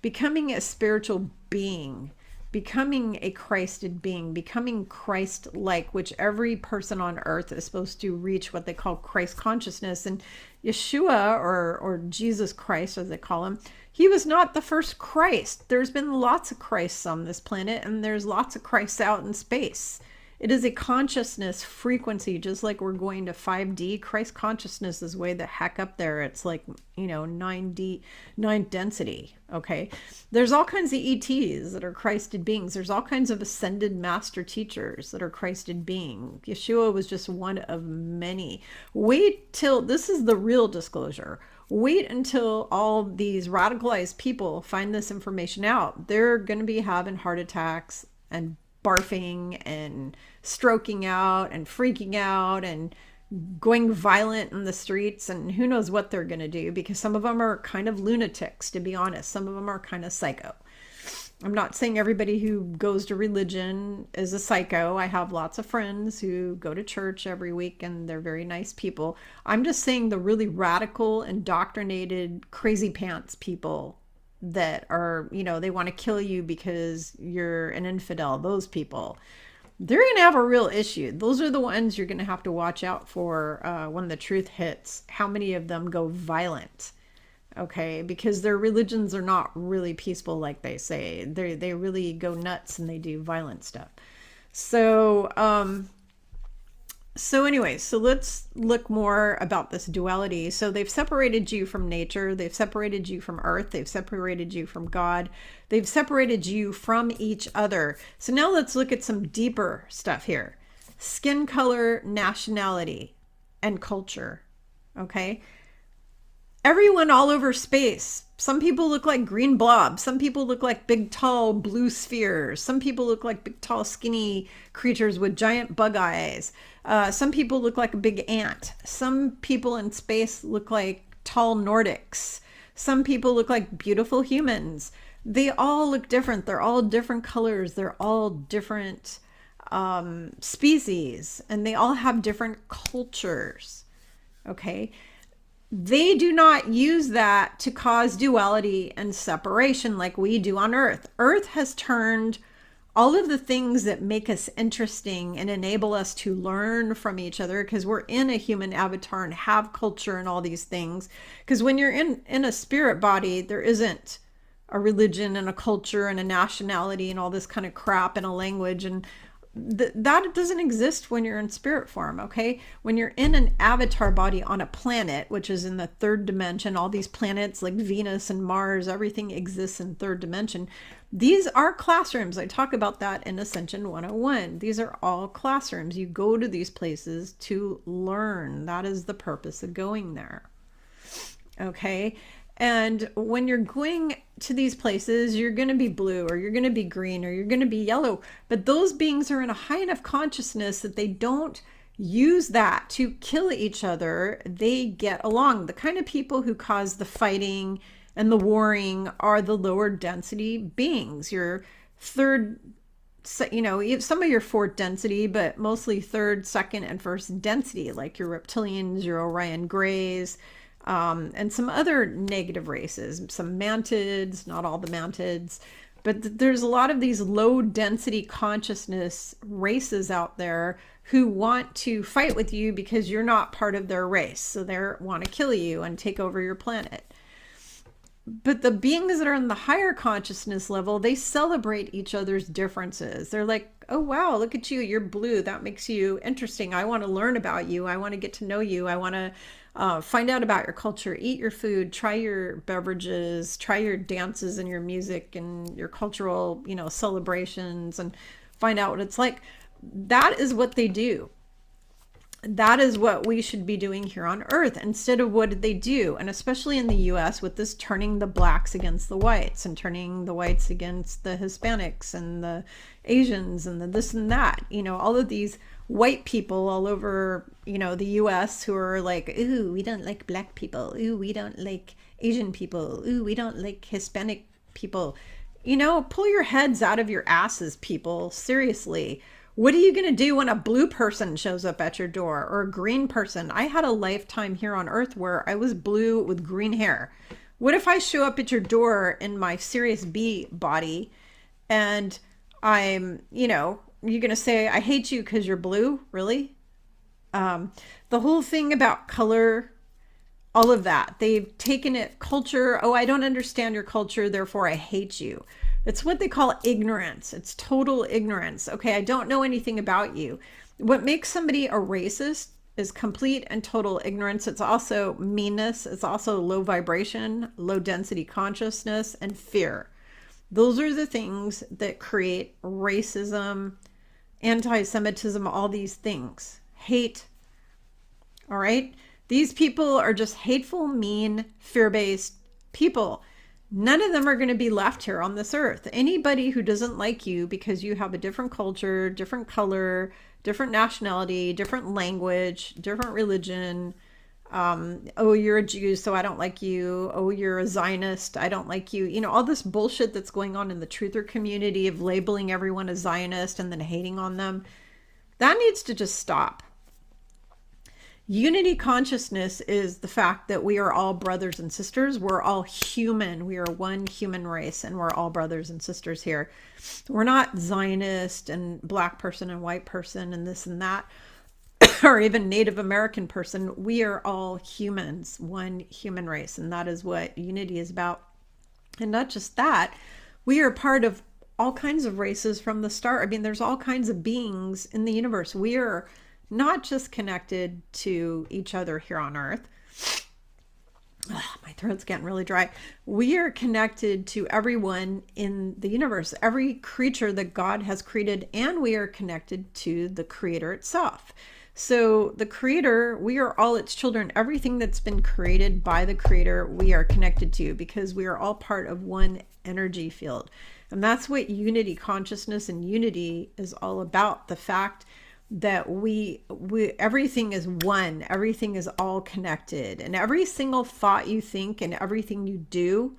Becoming a spiritual being, becoming a Christed being, becoming Christ-like, which every person on earth is supposed to reach what they call Christ consciousness. And Yeshua, or Jesus Christ as they call him, he was not the first Christ. There's been lots of Christs on this planet, and there's lots of Christs out in space. It is a consciousness frequency, just like we're going to 5D. Christ consciousness is way the heck up there. It's like, 9D, 9th density. Okay. There's all kinds of ETs that are Christed beings. There's all kinds of ascended master teachers that are Christed beings. Yeshua was just one of many. Wait till, this is the real disclosure. Wait until all these radicalized people find this information out. They're going to be having heart attacks and barfing and stroking out and freaking out and going violent in the streets, and who knows what they're going to do, because some of them are kind of lunatics, to be honest. Some of them are kind of psycho. I'm not saying everybody who goes to religion is a psycho. I have lots of friends who go to church every week and they're very nice people. I'm just saying the really radical, indoctrinated, crazy pants people that are, they want to kill you because you're an infidel. Those people, they're going to have a real issue. Those are the ones you're going to have to watch out for when the truth hits. How many of them go violent? Okay, because their religions are not really peaceful like they say. They really go nuts and they do violent stuff. So anyway, so let's look more about this duality. So they've separated you from nature. They've separated you from earth. They've separated you from God. They've separated you from each other. So now let's look at some deeper stuff here. Skin color, nationality, and culture. Okay. Everyone all over space. Some people look like green blobs. Some people look like big, tall blue spheres. Some people look like big, tall, skinny creatures with giant bug eyes. Some people look like a big ant. Some people in space look like tall Nordics. Some people look like beautiful humans. They all look different. They're all different colors. They're all different species. And they all have different cultures. Okay? They do not use that to cause duality and separation like we do on Earth. Earth has turned all of the things that make us interesting and enable us to learn from each other, because we're in a human avatar and have culture and all these things. Because when you're in a spirit body, there isn't a religion and a culture and a nationality and all this kind of crap and a language, and that doesn't exist when you're in spirit form. Okay, when you're in an avatar body on a planet, which is in the third dimension, all these planets like Venus and Mars, everything exists in third dimension. These are classrooms. I talk about that in Ascension 101. These are all classrooms. You go to these places to learn. That is the purpose of going there. Okay, And when you're going to these places, you're going to be blue or you're going to be green or you're going to be yellow. But those beings are in a high enough consciousness that they don't use that to kill each other. They get along. The kind of people who cause the fighting and the warring are the lower density beings. Your third, you know, some of your fourth density, but mostly third, second, and first density, like your reptilians, your Orion Greys, and some other negative races, some mantids, not all the mantids, but there's a lot of these low density consciousness races out there who want to fight with you because you're not part of their race. So they want to kill you and take over your planet. But the beings that are in the higher consciousness level, they celebrate each other's differences. They're like, oh, wow, look at you. You're blue. That makes you interesting. I want to learn about you. I want to get to know you. I want to find out about your culture, eat your food, try your beverages, try your dances and your music and your cultural, you know, celebrations, and find out what it's like. That is what they do. That is what we should be doing here on Earth instead of what did they do? And especially in the US with this turning the blacks against the whites and turning the whites against the Hispanics and the Asians and the this and that, you know, all of these white people all over, you know, the US who are like, ooh, we don't like black people. Ooh, we don't like Asian people. Ooh, we don't like Hispanic people. You know, pull your heads out of your asses, people. Seriously. What are you going to do when a blue person shows up at your door or a green person? I had a lifetime here on Earth where I was blue with green hair. What if I show up at your door in my Sirius B body and I'm, you know, you're going to say, I hate you because you're blue? Really? The whole thing about color, all of that, they've taken it culture. Oh, I don't understand your culture, therefore I hate you. It's what they call ignorance. It's total ignorance. Okay, I don't know anything about you. What makes somebody a racist is complete and total ignorance. It's also meanness. It's also low vibration, low density consciousness, and fear. Those are the things that create racism, anti-Semitism, all these things. Hate. All right? These people are just hateful, mean, fear-based people. None of them are going to be left here on this earth. Anybody who doesn't like you because you have a different culture, different color, different nationality, different language, different religion. Oh, you're a Jew, so I don't like you. Oh, you're a Zionist, I don't like you. You know, all this bullshit that's going on in the truther community of labeling everyone a Zionist and then hating on them. That needs to just stop. Unity consciousness is the fact that we are all brothers and sisters. We're all human. We are one human race, and we're all brothers and sisters here. We're not Zionist and black person and white person and this and that, or even Native American person. We are all humans, one human race, and that is what unity is about. And not just that, we are part of all kinds of races from the start. I mean, there's all kinds of beings in the universe. We are not just connected to each other here on Earth. My throat's getting really dry. We are connected to everyone in the universe, every creature that God has created, and we are connected to the Creator itself. So the Creator, we are all its children. Everything that's been created by the Creator, we are connected to because we are all part of one energy field. And that's what unity consciousness and unity is all about. The fact that we everything is one, everything is all connected, and every single thought you think and everything you do,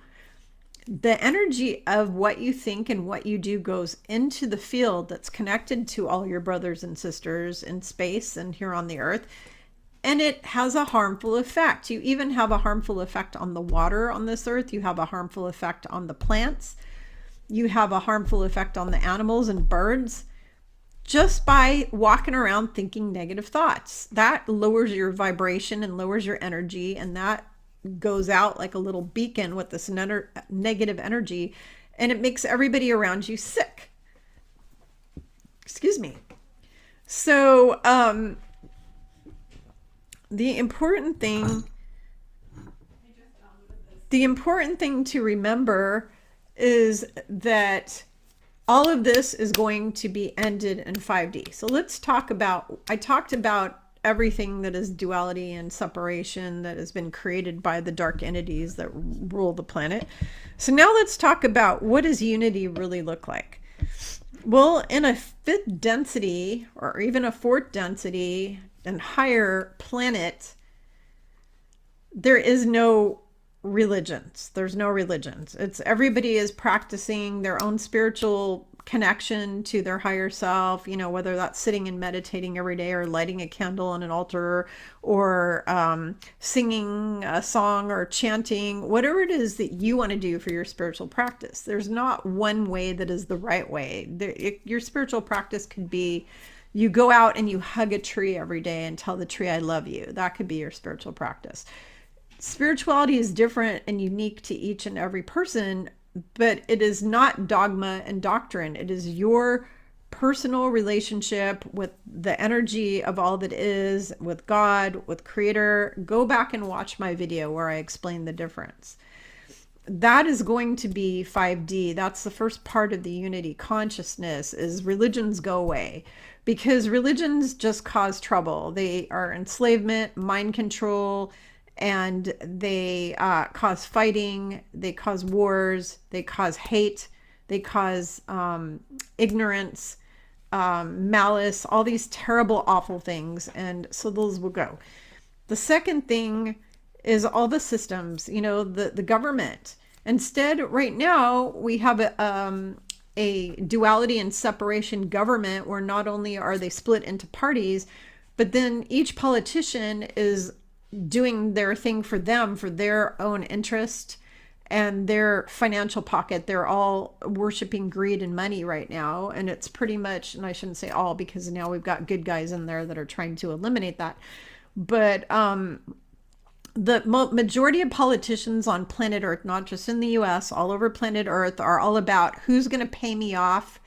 the energy of what you think and what you do goes into the field that's connected to all your brothers and sisters in space and here on the earth, and it has a harmful effect. You even have a harmful effect on the water on this earth. You have a harmful effect on the plants. You have a harmful effect on the animals and birds. Just by walking around thinking negative thoughts. That lowers your vibration and lowers your energy, and that goes out like a little beacon with this negative energy, and it makes everybody around you sick. Excuse me. So the important thing to remember is that all of this is going to be ended in 5D. So let's talk about, I talked about everything that is duality and separation that has been created by the dark entities that rule the planet. So now let's talk about, what does unity really look like? Well, in a fifth density or even a fourth density and higher planet, there is no religions. There's no religions. It's everybody is practicing their own spiritual connection to their higher self, you know, whether that's sitting and meditating every day or lighting a candle on an altar or singing a song or chanting, whatever it is that you want to do for your spiritual practice. There's not one way that is the right way. Your spiritual practice could be, you go out and you hug a tree every day and tell the tree, I love you. That could be your spiritual practice. Spirituality is different and unique to each and every person, but it is not dogma and doctrine. It is your personal relationship with the energy of all that is, with God, with Creator. Go back and watch my video where I explain the difference. That is going to be 5D. That's the first part of the unity consciousness, is religions go away, because religions just cause trouble. They are enslavement, mind control, and they cause fighting, they cause wars, they cause hate, they cause ignorance, malice, all these terrible, awful things. And so those will go. The second thing is all the systems, you know, the government. Instead, right now, we have a duality and separation government where not only are they split into parties, but then each politician is doing their thing for them, for their own interest and their financial pocket. They're all worshiping greed and money right now. And it's pretty much, and I shouldn't say all, because now we've got good guys in there that are trying to eliminate that. But the majority of politicians on planet Earth, not just in the US, all over planet Earth, are all about who's going to pay me off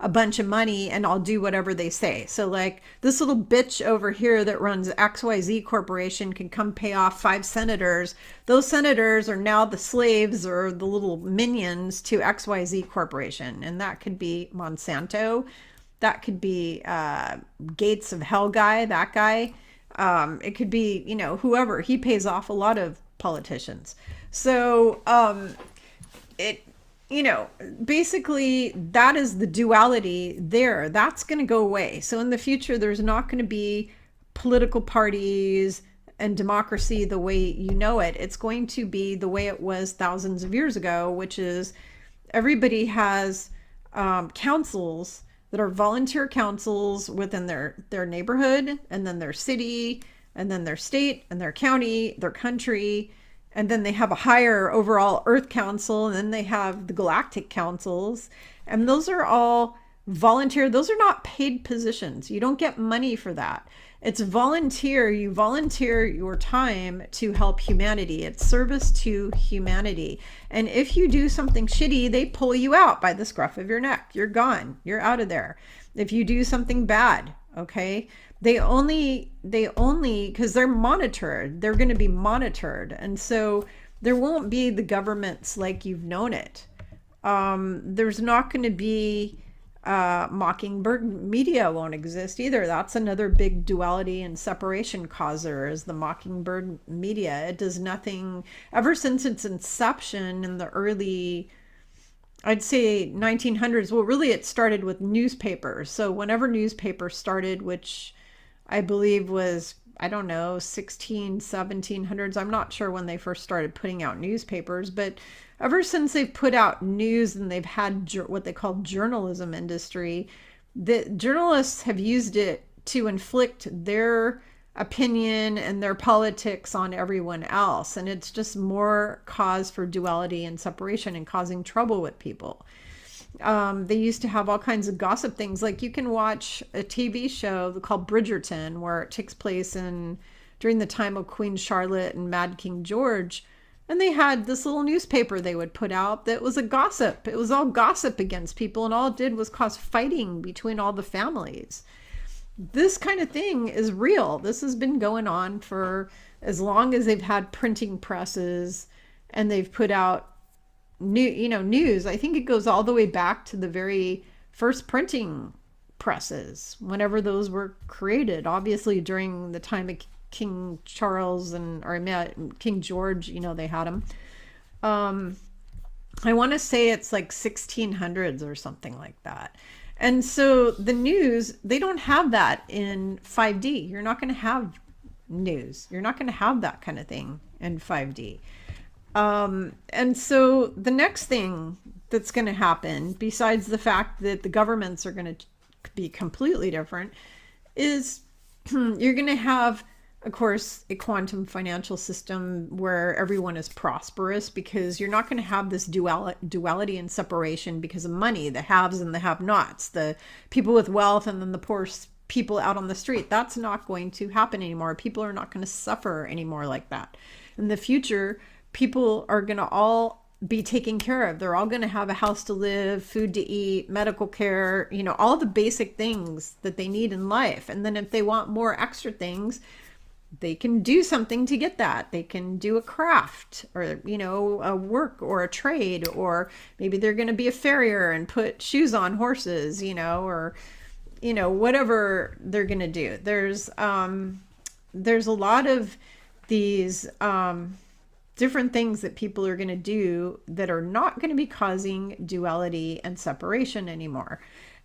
a bunch of money and I'll do whatever they say. So like this little bitch over here that runs XYZ Corporation can come pay off 5 senators. Those senators are now the slaves or the little minions to XYZ Corporation. And that could be Monsanto. That could be Gates of Hell guy, that guy. It could be, you know, whoever. He pays off a lot of politicians. So you know, basically that is the duality there. That's going to go away. So in the future, there's not going to be political parties and democracy the way you know it. It's going to be the way it was thousands of years ago, which is everybody has councils that are volunteer councils within their neighborhood, and then their city, and then their state, and their county, their country. And then they have a higher overall Earth Council, and then they have the galactic councils. And those are all volunteer. Those are not paid positions. You don't get money for that. It's volunteer. You volunteer your time to help humanity. It's service to humanity. And if you do something shitty, they pull you out by the scruff of your neck. You're gone. You're out of there. If you do something bad, okay? They only, because they're monitored, they're going to be monitored. And so there won't be the governments like you've known it. There's not going to be, Mockingbird media won't exist either. That's another big duality and separation causer, is the Mockingbird media. It does nothing, ever since its inception in the early, I'd say 1900s. Well, really it started with newspapers. So whenever newspapers started, which I believe was, I don't know, 1700s. I'm not sure when they first started putting out newspapers, but ever since they've put out news and they've had what they call journalism industry, the journalists have used it to inflict their opinion and their politics on everyone else. And it's just more cause for duality and separation and causing trouble with people. They used to have all kinds of gossip things. Like you can watch a TV show called Bridgerton, where it takes place during the time of Queen Charlotte and Mad King George. And they had this little newspaper they would put out that was a gossip. It was all gossip against people, and all it did was cause fighting between all the families. This kind of thing is real. This has been going on for as long as they've had printing presses and they've put out news. I think it goes all the way back to the very first printing presses, whenever those were created, obviously during the time of King Charles or King George, they had them. I want to say it's like 1600s or something like that. And so the news, they don't have that in 5D. You're not going to have news. You're not going to have that kind of thing in 5D. And so the next thing that's going to happen, besides the fact that the governments are going to be completely different, is you're going to have, of course, a quantum financial system where everyone is prosperous, because you're not going to have this duality and separation because of money, the haves and the have-nots, the people with wealth and then the poor people out on the street. That's not going to happen anymore. People are not going to suffer anymore like that. In the future, people are going to all be taken care of. They're all going to have a house to live, food to eat, medical care, all the basic things that they need in life. And then if they want more extra things, they can do something to get that. They can do a craft or, a work or a trade, or maybe they're going to be a farrier and put shoes on horses, or, whatever they're going to do. There's a lot of these, different things that people are going to do that are not going to be causing duality and separation anymore.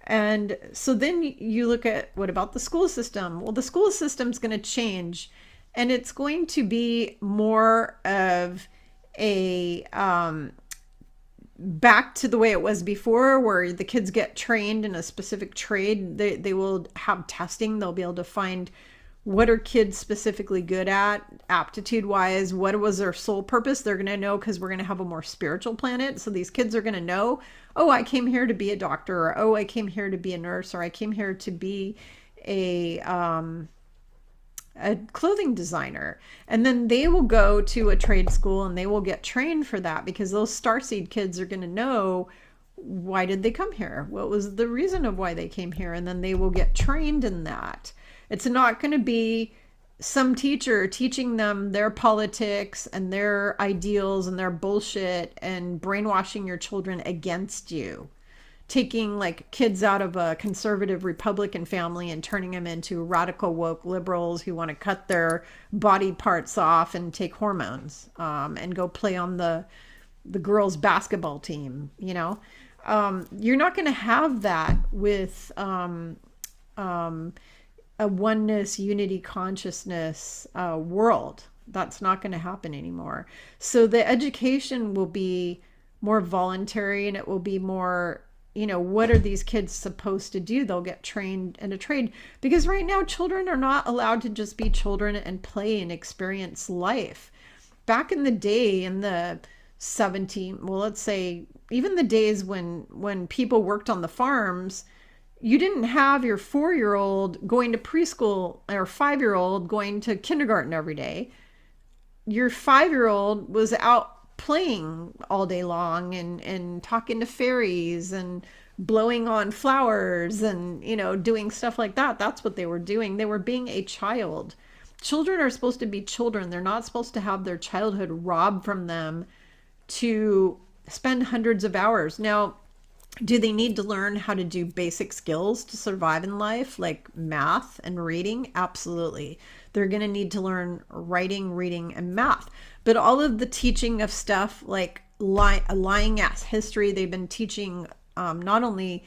And so then you look at, what about the school system? Well, the school system's going to change, and it's going to be more of a back to the way it was before, where the kids get trained in a specific trade. They will have testing. They'll be able to find what are kids specifically good at, aptitude wise, what was their sole purpose. They're going to know, because we're going to have a more spiritual planet. So these kids are going to know, oh, I came here to be a doctor, or oh, I came here to be a nurse, or I came here to be a clothing designer. And then they will go to a trade school and they will get trained for that, because those starseed kids are going to know, why did they come here? What was the reason of why they came here? And then they will get trained in that. It's not going to be some teacher teaching them their politics and their ideals and their bullshit and brainwashing your children against you. Taking like kids out of a conservative Republican family and turning them into radical woke liberals who want to cut their body parts off and take hormones and go play on the girls' basketball team. You're not going to have that with a oneness, unity, consciousness world. That's not going to happen anymore. So the education will be more voluntary, and it will be more, what are these kids supposed to do? They'll get trained in a trade, because right now children are not allowed to just be children and play and experience life. Back in the day, in the 17, well, let's say even the days when people worked on the farms, you didn't have your 4-year-old going to preschool or 5-year-old going to kindergarten every day. Your 5-year-old was out playing all day long and talking to fairies and blowing on flowers and, doing stuff like that. That's what they were doing. They were being a child. Children are supposed to be children. They're not supposed to have their childhood robbed from them to spend hundreds of hours. Now, do they need to learn how to do basic skills to survive in life, like math and reading? Absolutely. They're going to need to learn writing, reading, and math. But all of the teaching of stuff like lying ass history, they've been teaching not only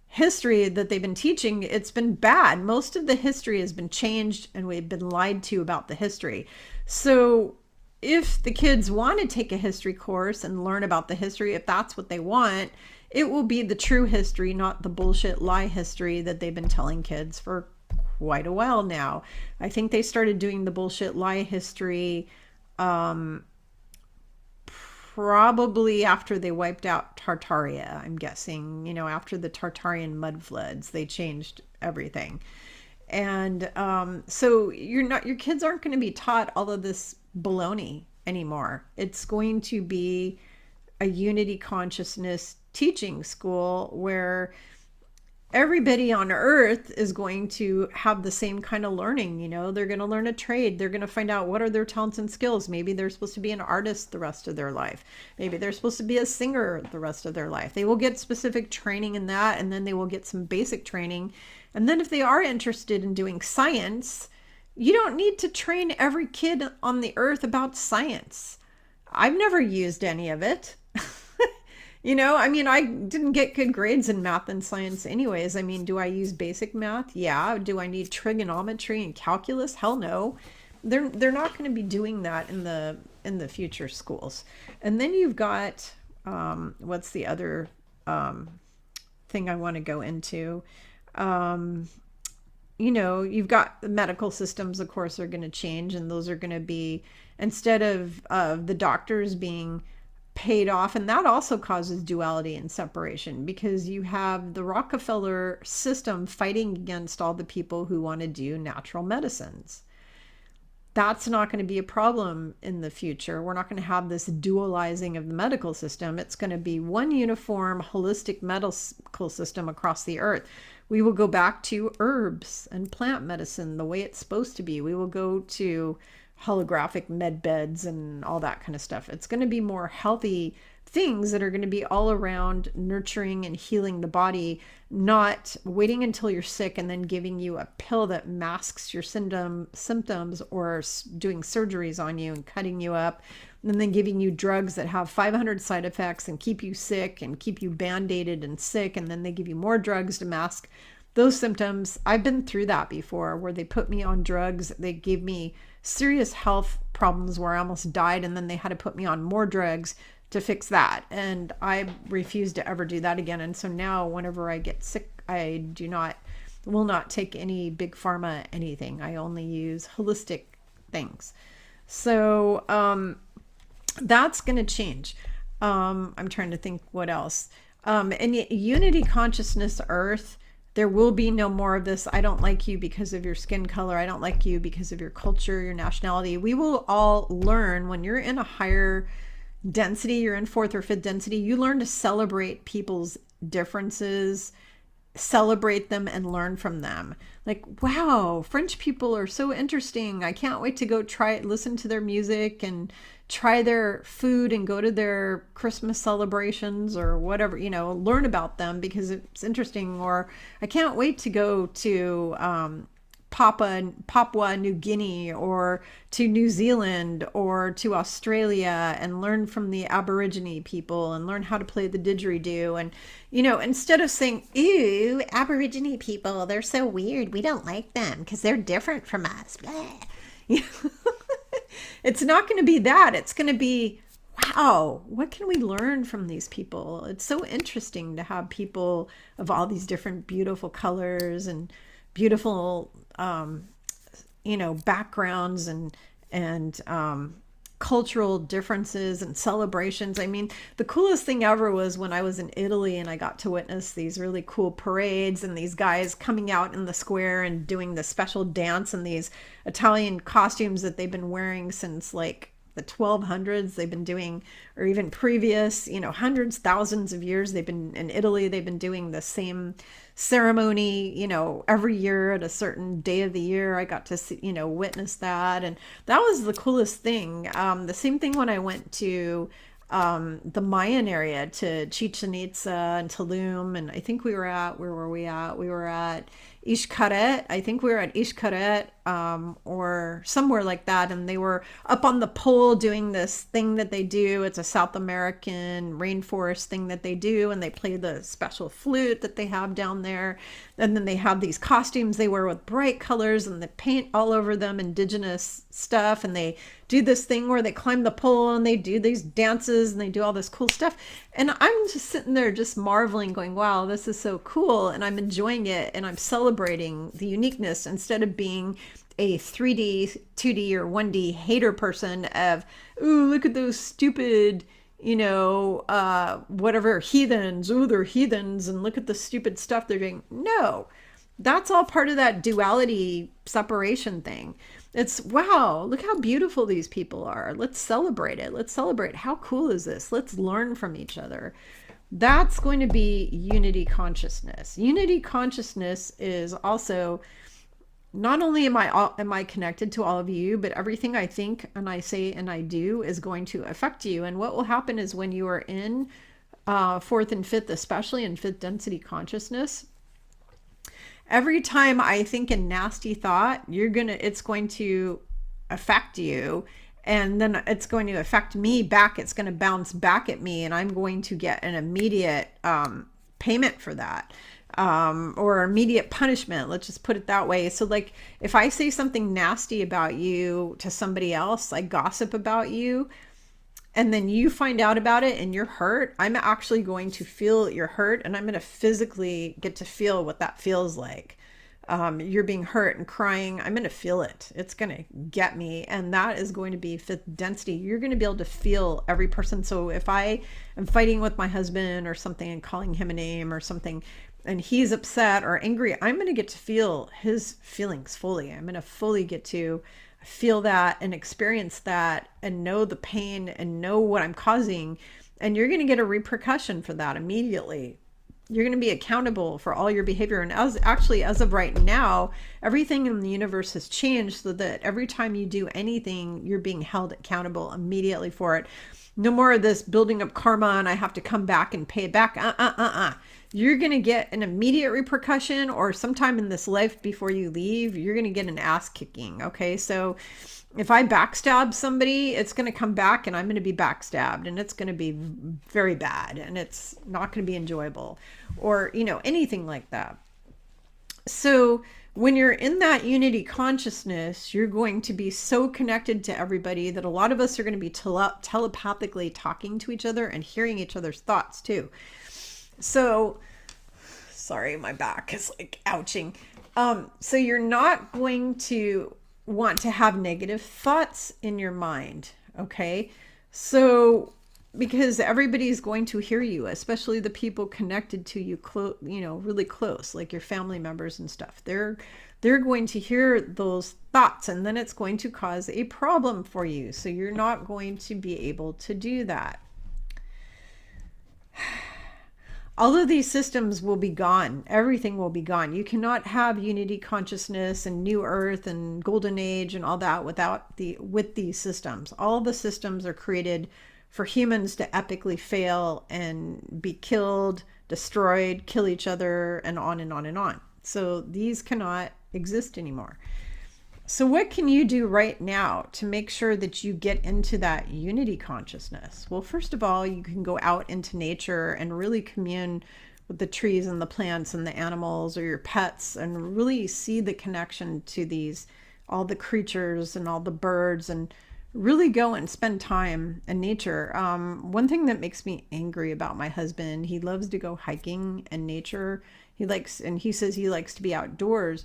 history that they've been teaching, it's been bad. Most of the history has been changed, and we've been lied to about the history. So if the kids want to take a history course and learn about the history, if that's what they want, it will be the true history, not the bullshit lie history that they've been telling kids for quite a while now. I think they started doing the bullshit lie history probably after they wiped out Tartaria, I'm guessing. After the Tartarian mud floods, they changed everything. And so your kids aren't going to be taught all of this baloney anymore. It's going to be a unity consciousness teaching school where everybody on earth is going to have the same kind of learning. They're going to learn a trade. They're going to find out what are their talents and skills. Maybe they're supposed to be an artist the rest of their life. Maybe they're supposed to be a singer the rest of their life. They will get specific training in that, and then they will get some basic training. And then if they are interested in doing science, you don't need to train every kid on the earth about science. I've never used any of it. I didn't get good grades in math and science anyways. Do I use basic math? Yeah. Do I need trigonometry and calculus? Hell no. They're not going to be doing that in the future schools. And then you've got, what's the other thing I want to go into? You've got the medical systems, of course, are going to change, and those are going to be, instead of the doctors being paid off, and that also causes duality and separation, because you have the Rockefeller system fighting against all the people who want to do natural medicines. That's not going to be a problem in the future. We're not going to have this dualizing of the medical system. It's going to be one uniform, holistic medical system across the earth. We will go back to herbs and plant medicine the way it's supposed to be. We will go to holographic med beds and all that kind of stuff. It's going to be more healthy things that are going to be all around nurturing and healing the body, not waiting until you're sick and then giving you a pill that masks your symptoms, or doing surgeries on you and cutting you up, and then giving you drugs that have 500 side effects and keep you sick and keep you band-aided and sick, and then they give you more drugs to mask those symptoms. I've been through that before, where they put me on drugs. They gave me serious health problems where I almost died, and then they had to put me on more drugs to fix that. And I refuse to ever do that again. And so now whenever I get sick, I will not take any big pharma anything. I only use holistic things. So that's going to change. I'm trying to think what else. And unity consciousness earth, there will be no more of this. I don't like you because of your skin color. I don't like you because of your culture, your nationality. We will all learn, when you're in a higher density, you're in 4th or 5th density, you learn to celebrate people's differences, celebrate them, and learn from them. Like, wow, French people are so interesting. I can't wait to go listen to their music and try their food and go to their Christmas celebrations or whatever, learn about them because it's interesting. Or I can't wait to go to Papua New Guinea or to New Zealand or to Australia and learn from the Aborigine people and learn how to play the didgeridoo. And, instead of saying, ooh, Aborigine people, they're so weird, we don't like them because they're different from us. It's not going to be that. It's going to be, wow, what can we learn from these people? It's so interesting to have people of all these different beautiful colors and beautiful, backgrounds and cultural differences and celebrations. The coolest thing ever was when I was in Italy and I got to witness these really cool parades and these guys coming out in the square and doing the special dance in these Italian costumes that they've been wearing since like the 1200s. They've been doing, or even previous, hundreds, thousands of years. They've been in Italy. They've been doing the same ceremony, every year at a certain day of the year. I got to see, witness that. And that was the coolest thing. The same thing when I went to the Mayan area, to Chichen Itza and Tulum. And I think where were we at? We were at Xcaret. I think we were at Xcaret or somewhere like that. And they were up on the pole doing this thing that they do. It's a South American rainforest thing that they do. And they play the special flute that they have down there. And then they have these costumes they wear with bright colors and they paint all over them indigenous stuff. And they do this thing where they climb the pole and they do these dances and they do all this cool stuff. And I'm just sitting there just marveling, going, wow, this is so cool. And I'm enjoying it. And I'm celebrating the uniqueness instead of being a 3D, 2D, or 1D hater person of, ooh, look at those stupid, whatever heathens. Ooh, they're heathens. And look at the stupid stuff they're doing. No, that's all part of that duality separation thing. It's, wow, look how beautiful these people are. Let's celebrate it. Let's celebrate. How cool is this? Let's learn from each other. That's going to be unity consciousness. Unity consciousness is also, not only am I connected to all of you, but everything I think and I say and I do is going to affect you. And what will happen is when you are in fourth and fifth, especially in fifth density consciousness, every time I think a nasty thought, it's going to affect you. And then it's going to affect me back. It's going to bounce back at me, and I'm going to get an immediate payment for that, or immediate punishment. Let's just put it that way. So like if I say something nasty about you to somebody else, I gossip about you, and then you find out about it and you're hurt, I'm actually going to feel your hurt, and I'm going to physically get to feel what that feels like. You're being hurt and crying. I'm going to feel it. It's going to get me. And that is going to be fifth density. You're going to be able to feel every person. So if I am fighting with my husband or something and calling him a name or something, and he's upset or angry, I'm going to get to feel his feelings fully. I'm going to fully get to feel that and experience that and know the pain and know what I'm causing. And you're going to get a repercussion for that immediately. You're going to be accountable for all your behavior. And as of right now, everything in the universe has changed so that every time you do anything, you're being held accountable immediately for it. No more of this building up karma and I have to come back and pay it back. You're going to get an immediate repercussion, or sometime in this life before you leave, you're going to get an ass kicking. Okay. So if I backstab somebody, it's going to come back and I'm going to be backstabbed, and it's going to be very bad, and it's not going to be enjoyable, or, anything like that. So when you're in that unity consciousness, you're going to be so connected to everybody that a lot of us are going to be telepathically talking to each other and hearing each other's thoughts too. So, sorry, my back is like ouching. So you're not going to want to have negative thoughts in your mind. Okay. So, because everybody's going to hear you, especially the people connected to you, really close, like your family members and stuff. They're going to hear those thoughts, and then it's going to cause a problem for you. So you're not going to be able to do that. All of these systems will be gone. Everything will be gone. You cannot have unity consciousness and new earth and golden age and all that with these systems. All the systems are created for humans to epically fail and be killed, destroyed, kill each other, and on and on and on. So these cannot exist anymore. So what can you do right now to make sure that you get into that unity consciousness? Well, first of all, you can go out into nature and really commune with the trees and the plants and the animals or your pets, and really see the connection to all the creatures and all the birds, and really go and spend time in nature. One thing that makes me angry about my husband, he loves to go hiking in nature. He says he likes to be outdoors,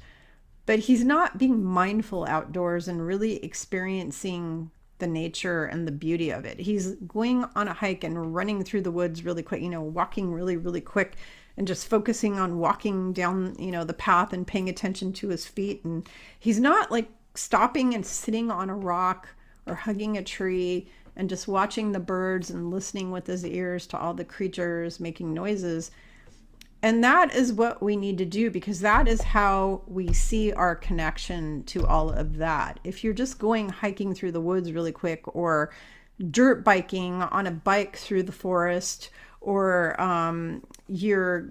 but he's not being mindful outdoors and really experiencing the nature and the beauty of it. He's going on a hike and running through the woods really quick, walking really, really quick, and just focusing on walking down, the path and paying attention to his feet. And he's not like stopping and sitting on a rock or hugging a tree and just watching the birds and listening with his ears to all the creatures making noises. And that is what we need to do, because that is how we see our connection to all of that. If you're just going hiking through the woods really quick, or dirt biking on a bike through the forest, or you're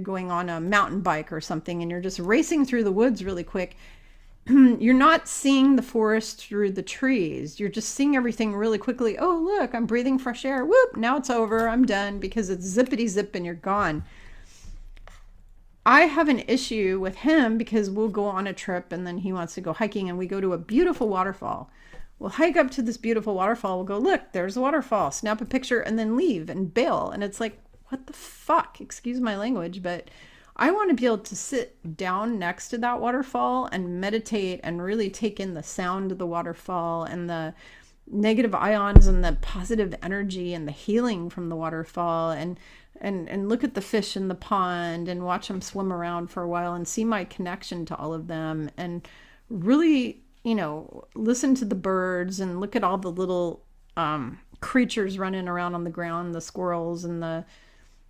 going on a mountain bike or something, and you're just racing through the woods really quick, you're not seeing the forest through the trees. You're just seeing everything really quickly. Oh, look, I'm breathing fresh air. Whoop, now it's over. I'm done, because it's zippity zip and you're gone. I have an issue with him because we'll go on a trip and then he wants to go hiking, and we go to a beautiful waterfall. We'll hike up to this beautiful waterfall. We'll go, look, there's a waterfall, snap a picture, and then leave and bail. And it's like, what the fuck? Excuse my language, but I want to be able to sit down next to that waterfall and meditate and really take in the sound of the waterfall and the negative ions and the positive energy and the healing from the waterfall, and look at the fish in the pond and watch them swim around for a while and see my connection to all of them, and really, listen to the birds and look at all the little creatures running around on the ground, the squirrels and the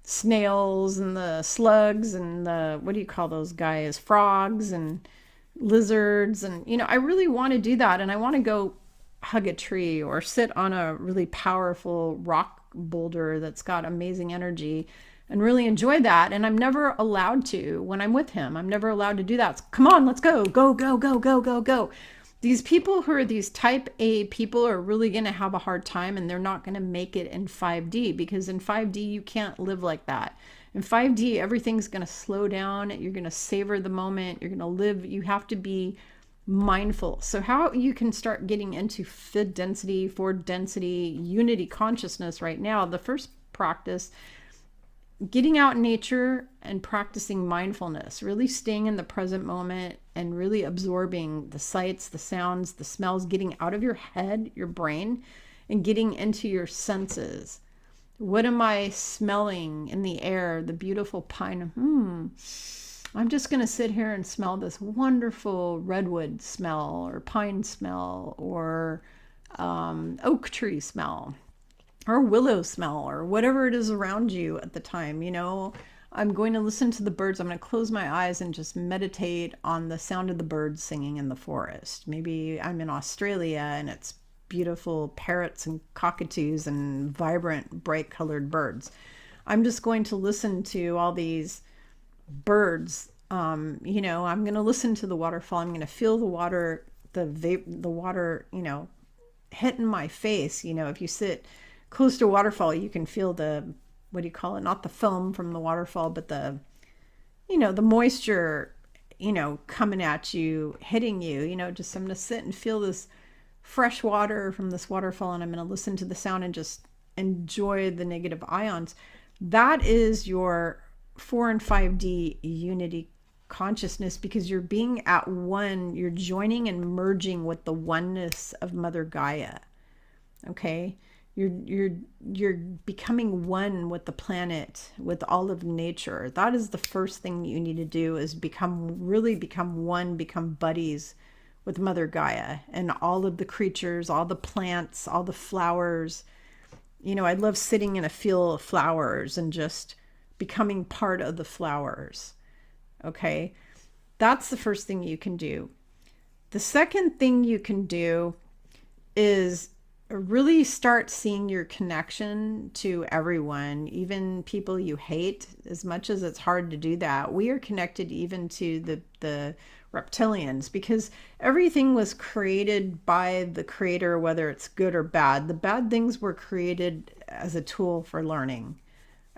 snails and the slugs and the, what do you call those guys? Frogs and lizards. And, I really want to do that. And I want to go hug a tree or sit on a really powerful rock boulder that's got amazing energy and really enjoy that. And I'm never allowed to when I'm with him. I'm never allowed to do that. So, come on, let's go, go, go, go, go, go, go. These people who are these type A people are really going to have a hard time, and they're not going to make it in 5D, because in 5D, you can't live like that. In 5D, everything's going to slow down. You're going to savor the moment. You're going to live. You have to be mindful. So how you can start getting into fifth density, fourth density, unity consciousness right now, the first practice, getting out in nature and practicing mindfulness, really staying in the present moment and really absorbing the sights, the sounds, the smells, getting out of your head, your brain, and getting into your senses. What am I smelling in the air? The beautiful pine. I'm just going to sit here and smell this wonderful redwood smell or pine smell or oak tree smell or willow smell or whatever it is around you at the time. I'm going to listen to the birds. I'm going to close my eyes and just meditate on the sound of the birds singing in the forest. Maybe I'm in Australia and it's beautiful parrots and cockatoos and vibrant, bright colored birds. I'm just going to listen to all these birds. I'm going to listen to the waterfall. I'm going to feel the water, the water, hitting my face. If you sit close to a waterfall, you can feel the, what do you call it? Not the foam from the waterfall, but the moisture, coming at you, hitting you, just, I'm going to sit and feel this fresh water from this waterfall, and I'm going to listen to the sound and just enjoy the negative ions. That is your 4 and 5D unity consciousness, because you're being at one, you're joining and merging with the oneness of Mother Gaia. Okay? You're becoming one with the planet, with all of nature. That is the first thing you need to do, is really become one, become buddies with Mother Gaia and all of the creatures, all the plants, all the flowers. I love sitting in a field of flowers and just becoming part of the flowers. Okay? That's the first thing you can do. The second thing you can do is really start seeing your connection to everyone, even people you hate. As much as it's hard to do that, we are connected even to the reptilians, because everything was created by the creator, whether it's good or bad. The bad things were created as a tool for learning.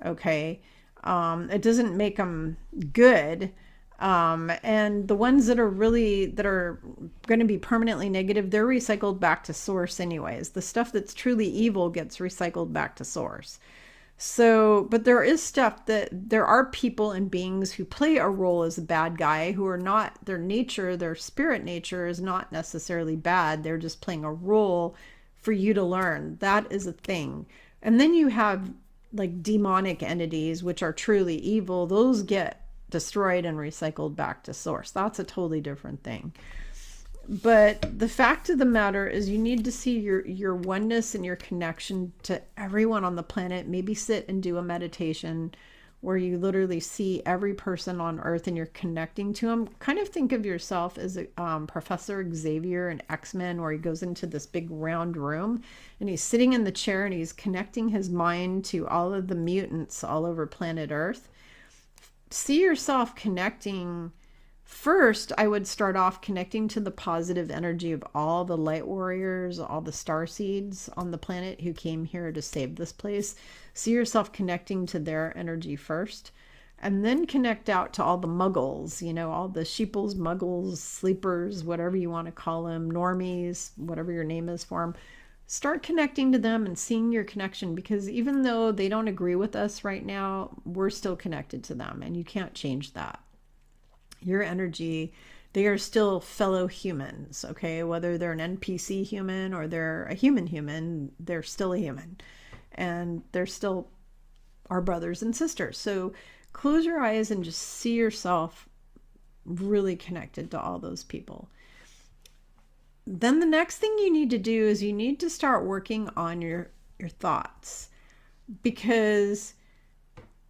Okay? It doesn't make them good. And the ones that are going to be permanently negative, they're recycled back to source anyways. The stuff that's truly evil gets recycled back to source. So, but there is stuff that there are people and beings who play a role as a bad guy, who are not, their nature, their spirit nature is not necessarily bad. They're just playing a role for you to learn. That is a thing. And then you have like demonic entities, which are truly evil. Those get destroyed and recycled back to source. That's a totally different thing. But the fact of the matter is, you need to see your oneness and your connection to everyone on the planet. Maybe sit and do a meditation where you literally see every person on earth and you're connecting to them. Kind of think of yourself as Professor Xavier in X-Men, where he goes into this big round room and he's sitting in the chair and he's connecting his mind to all of the mutants all over planet Earth. See yourself connecting. First, I would start off connecting to the positive energy of all the light warriors, all the star seeds on the planet who came here to save this place. See yourself connecting to their energy first, and then connect out to all the muggles, all the sheeples, muggles, sleepers, whatever you want to call them, normies, whatever your name is for them. Start connecting to them and seeing your connection, because even though they don't agree with us right now, we're still connected to them, and you can't change that. Your energy, they are still fellow humans, okay? Whether they're an NPC human or they're a human, they're still a human. And they're still our brothers and sisters. So close your eyes and just see yourself really connected to all those people. Then the next thing you need to do is you need to start working on your thoughts. Because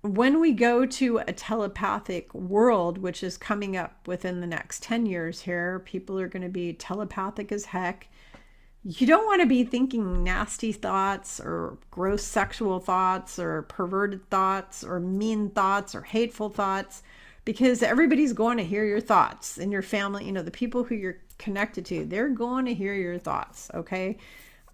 when we go to a telepathic world, which is coming up within the next 10 years here, people are going to be telepathic as heck. You don't want to be thinking nasty thoughts or gross sexual thoughts or perverted thoughts or mean thoughts or hateful thoughts, because everybody's going to hear your thoughts, and your family, you know, the people who you're connected to, they're going to hear your thoughts. Okay.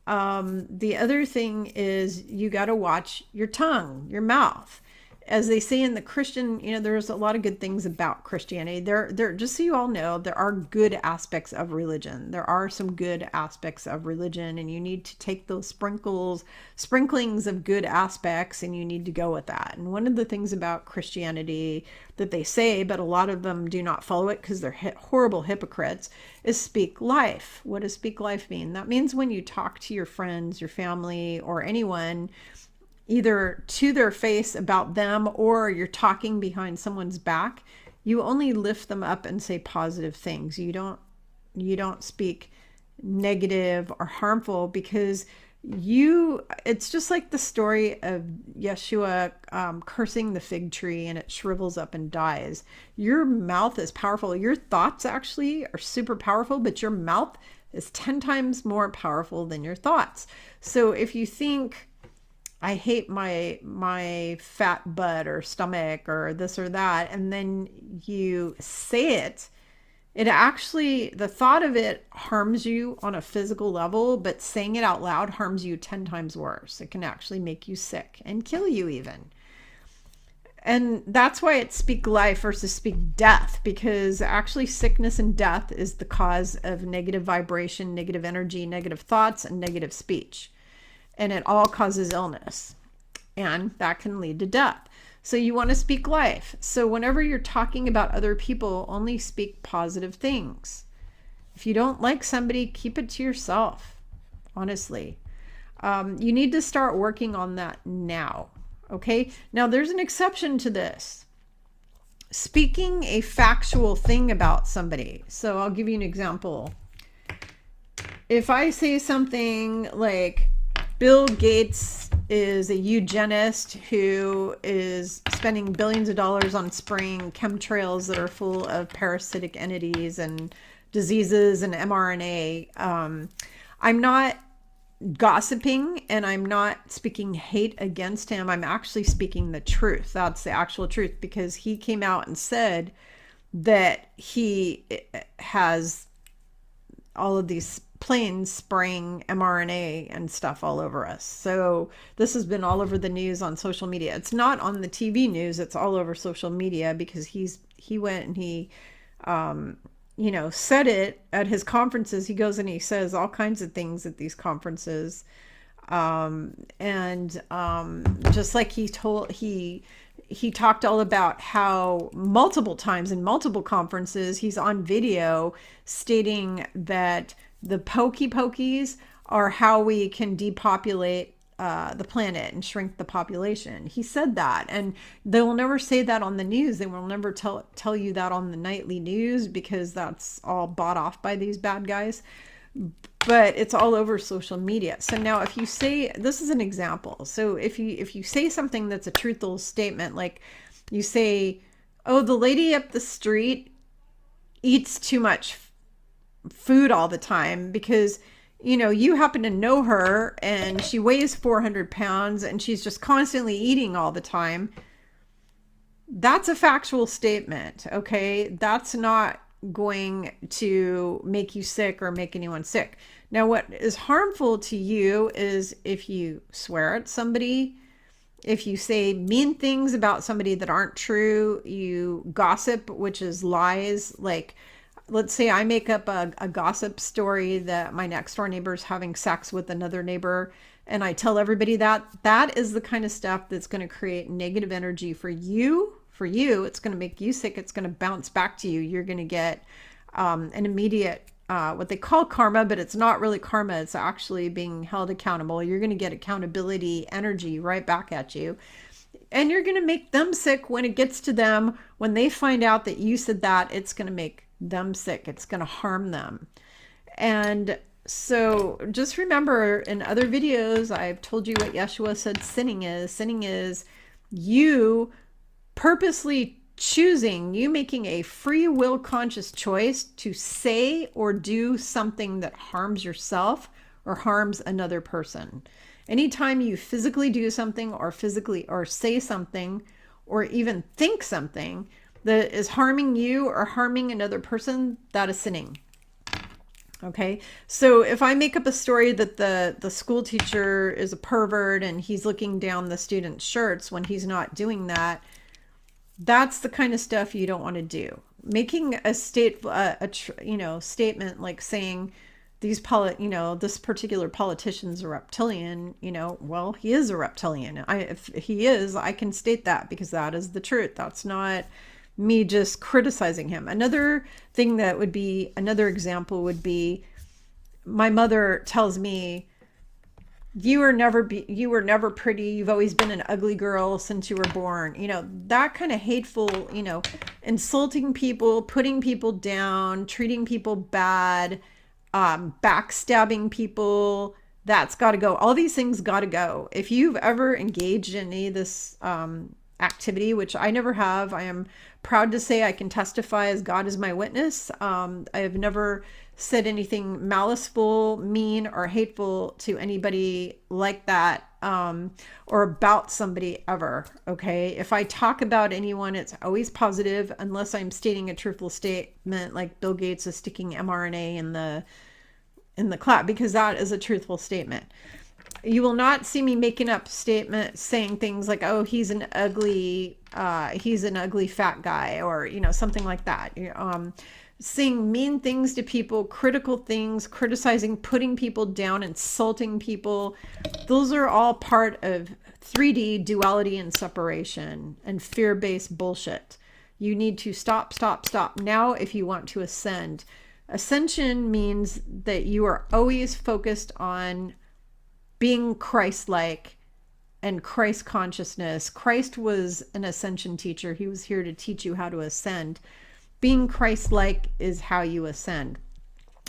The other thing is you got to watch your tongue, your mouth. As they say in the Christian, you know, there's a lot of good things about Christianity. There, just so you all know, there are good aspects of religion. There are some good aspects of religion, and you need to take those sprinklings of good aspects, and you need to go with that. And one of the things about Christianity that they say, but a lot of them do not follow it because they're horrible hypocrites, is speak life. What does speak life mean? That means when you talk to your friends, your family, or anyone, either to their face about them or you're talking behind someone's back, you only lift them up and say positive things. You don't speak negative or harmful, because it's just like the story of Yeshua cursing the fig tree and it shrivels up and dies. Your mouth is powerful. Your thoughts actually are super powerful, but your mouth is 10 times more powerful than your thoughts. So if you think, I hate my fat butt or stomach or this or that, and then you say it, it actually, the thought of it harms you on a physical level, but saying it out loud harms you 10 times worse. It can actually make you sick and kill you even. And that's why it's speak life versus speak death, because actually sickness and death is the cause of negative vibration, negative energy, negative thoughts, and negative speech. And it all causes illness, and that can lead to death. So you want to speak life. So whenever you're talking about other people, only speak positive things. If you don't like somebody, keep it to yourself, honestly. You need to start working on that now. Okay. Now there's an exception to this. Speaking a factual thing about somebody. So I'll give you an example. If I say something like, Bill Gates is a eugenist who is spending billions of dollars on spraying chemtrails that are full of parasitic entities and diseases and mRNA. I'm not gossiping, and I'm not speaking hate against him. I'm actually speaking the truth. That's the actual truth, because he came out and said that he has all of these planes spraying mRNA and stuff all over us. So this has been all over the news on social media. It's not on the TV news. It's all over social media, because he went and he, said it at his conferences. He goes and he says all kinds of things at these conferences. Just like he talked all about how multiple times in multiple conferences, he's on video stating that the pokies are how we can depopulate the planet and shrink the population. He said that, and they will never say that on the news. They will never tell you that on the nightly news, because that's all bought off by these bad guys. But it's all over social media. So now if you say, this is an example. So if you say something that's a truthful statement, like you say, oh, the lady up the street eats too much food all the time because, you happen to know her and she weighs 400 pounds and she's just constantly eating all the time. That's a factual statement. Okay. That's not going to make you sick or make anyone sick. Now, what is harmful to you is if you swear at somebody, if you say mean things about somebody that aren't true, you gossip, which is lies. Like, let's say I make up a gossip story that my next door neighbor is having sex with another neighbor, and I tell everybody that is the kind of stuff that's going to create negative energy for you. It's going to make you sick. It's going to bounce back to you. You're going to get an immediate, what they call karma, but it's not really karma. It's actually being held accountable. You're going to get accountability energy right back at you. And you're going to make them sick when it gets to them. When they find out that you said that, it's going to make them sick. It's going to harm them. And so just remember, in other videos, I've told you what Yeshua said sinning is. Sinning is You purposely choosing, you making a free will conscious choice to say or do something that harms yourself or harms another person. Anytime you physically do something or say something or even think something that is harming you or harming another person, that is sinning. Okay, so if I make up a story that the school teacher is a pervert and he's looking down the students' shirts when he's not doing that, that's the kind of stuff you don't want to do. Making a statement like saying this particular politician's a reptilian, well, he is a reptilian. If he is, I can state that because that is the truth. That's not me just criticizing him. Another example would be my mother tells me, you were never pretty. You've always been an ugly girl since you were born. That kind of hateful, insulting people, putting people down, treating people bad, backstabbing people. That's got to go. All these things got to go. If you've ever engaged in any of this activity, which I never have, I am proud to say I can testify as God is my witness. I have never said anything maliceful, mean, or hateful to anybody like that, or about somebody ever. Okay. If I talk about anyone, it's always positive, unless I'm stating a truthful statement, like Bill Gates is sticking mRNA in the cloud, because that is a truthful statement. You will not see me making up statements saying things like, oh, he's an ugly fat guy, or, something like that. Saying mean things to people, critical things, criticizing, putting people down, insulting people. Those are all part of 3D duality and separation and fear-based bullshit. You need to stop now if you want to ascend. Ascension means that you are always focused on being Christ-like and Christ consciousness. Christ was an ascension teacher. He was here to teach you how to ascend. Being Christ-like is how you ascend.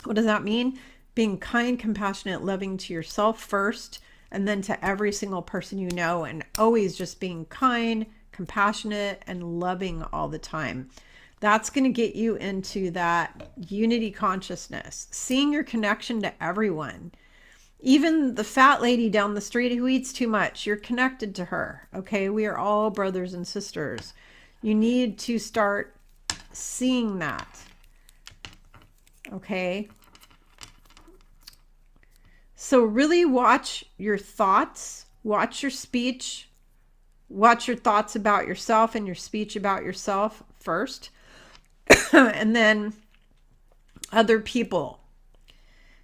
What does that mean? Being kind, compassionate, loving to yourself first, and then to every single person you know, and always just being kind, compassionate, and loving all the time. That's going to get you into that unity consciousness, seeing your connection to everyone. Even the fat lady down the street who eats too much, you're connected to her. Okay, we are all brothers and sisters. You need to start seeing that. Okay. So really watch your thoughts, watch your speech, watch your thoughts about yourself and your speech about yourself first. And then other people.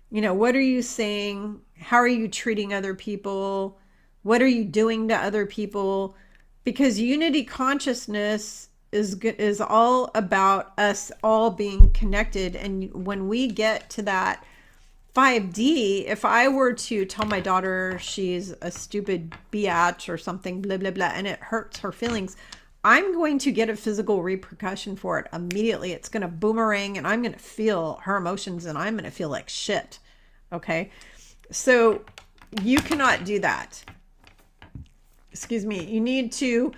What are you saying? How are you treating other people? What are you doing to other people? Because unity consciousness is all about us all being connected. And when we get to that 5D, if I were to tell my daughter she's a stupid biatch or something, blah, blah, blah, and it hurts her feelings, I'm going to get a physical repercussion for it immediately. It's going to boomerang and I'm going to feel her emotions and I'm going to feel like shit. Okay. So you cannot do that. Excuse me. You need to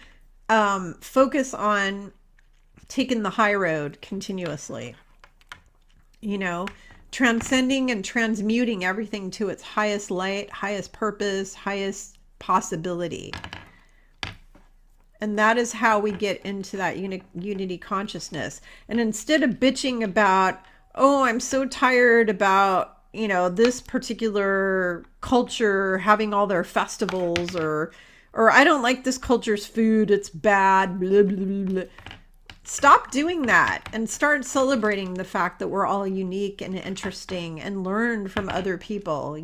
focus on taking the high road continuously, transcending and transmuting everything to its highest light, highest purpose, highest possibility. And that is how we get into that unity consciousness. And instead of bitching about, oh, I'm so tired about, this particular culture having all their festivals, or I don't like this culture's food, it's bad, blah, blah, blah, blah. Stop doing that and start celebrating the fact that we're all unique and interesting, and learn from other people,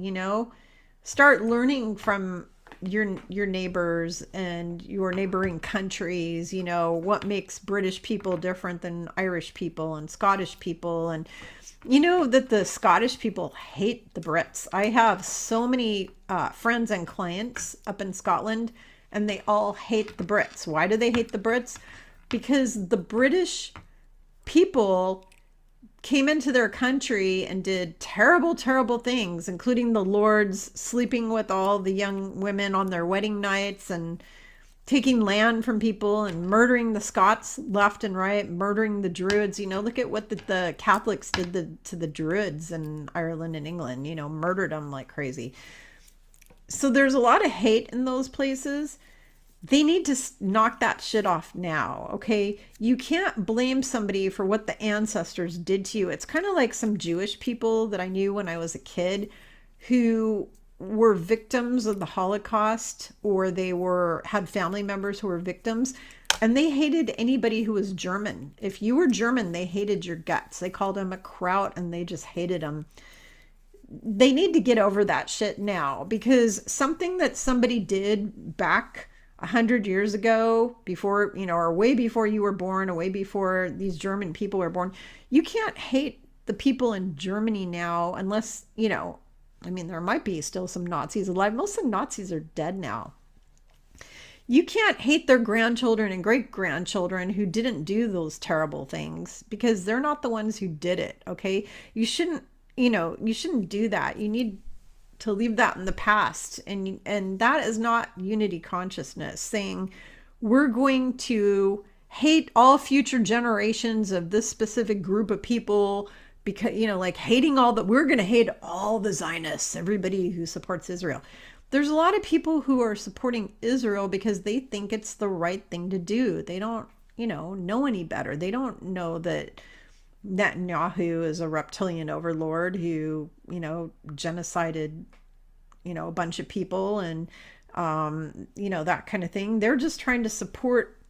Start learning from your neighbors and your neighboring countries, what makes British people different than Irish people and Scottish people. And that the Scottish people hate the Brits. I have so many friends and clients up in Scotland, and they all hate the Brits. Why do they hate the Brits? Because the British people came into their country and did terrible, terrible things, including the lords sleeping with all the young women on their wedding nights and taking land from people and murdering the Scots left and right, murdering the Druids. Look at what the Catholics did to the Druids in Ireland and England, murdered them like crazy. So there's a lot of hate in those places. They need to knock that shit off now, okay? You can't blame somebody for what the ancestors did to you. It's kind of like some Jewish people that I knew when I was a kid who were victims of the Holocaust, or they had family members who were victims, and they hated anybody who was German. If you were German, they hated your guts. They called them a kraut, and they just hated them. They need to get over that shit now, because something that somebody did back 100 years ago, before, or way before you were born, or way before these German people were born, you can't hate the people in Germany now unless, there might be still some Nazis alive. Most of the Nazis are dead now. You can't hate their grandchildren and great-grandchildren who didn't do those terrible things, because they're not the ones who did it, okay? You shouldn't do that. You need to leave that in the past. And that is not unity consciousness, saying we're going to hate all future generations of this specific group of people, because, like hating we're going to hate all the Zionists, everybody who supports Israel. There's a lot of people who are supporting Israel because they think it's the right thing to do. They don't, know any better. They don't know that Netanyahu is a reptilian overlord who, genocided, a bunch of people and, that kind of thing. They're just trying to support,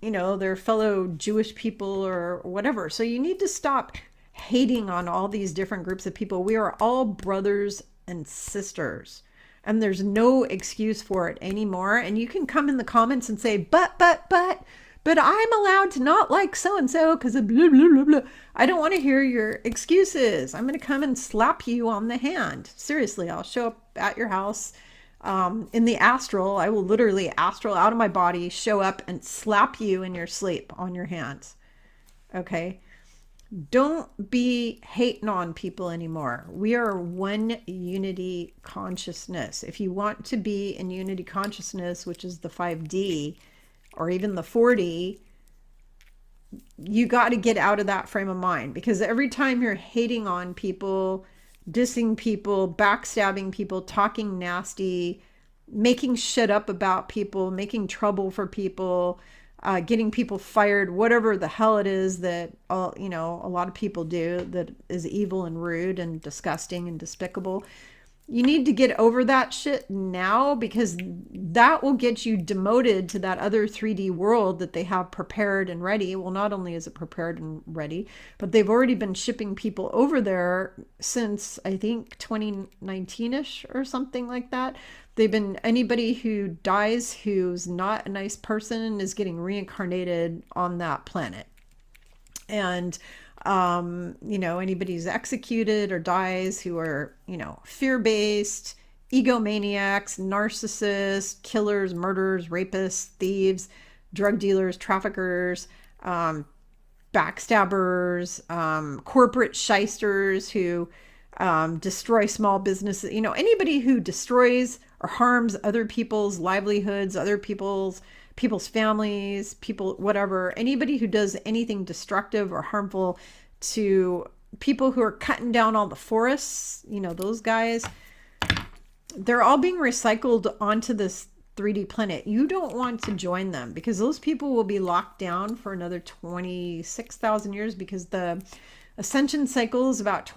their fellow Jewish people or whatever. So you need to stop hating on all these different groups of people. We are all brothers and sisters, and there's no excuse for it anymore. And you can come in the comments and say, but I'm allowed to not like so-and-so because of blah, blah, blah, blah. I don't want to hear your excuses. I'm going to come and slap you on the hand. Seriously, I'll show up at your house in the astral. I will literally astral out of my body, show up and slap you in your sleep on your hands. Okay? Don't be hating on people anymore. We are one unity consciousness. If you want to be in unity consciousness, which is the 5D, or even the 4D, you got to get out of that frame of mind, because every time you're hating on people, dissing people, backstabbing people, talking nasty, making shit up about people, making trouble for people, getting people fired, whatever the hell it is that, a lot of people do that is evil and rude and disgusting and despicable. You need to get over that shit now, because that will get you demoted to that other 3D world that they have prepared and ready. Well, not only is it prepared and ready, but they've already been shipping people over there since, I think, 2019-ish or something like that. Anybody who dies who's not a nice person is getting reincarnated on that planet. And anybody who's executed or dies who are, fear-based, egomaniacs, narcissists, killers, murderers, rapists, thieves, drug dealers, traffickers, backstabbers, corporate shysters who destroy small businesses. Anybody who destroys or harms other people's livelihoods, other people's families, people, whatever, anybody who does anything destructive or harmful to people who are cutting down all the forests, those guys, they're all being recycled onto this 3D planet. You don't want to join them, because those people will be locked down for another 26,000 years, because the ascension cycle is about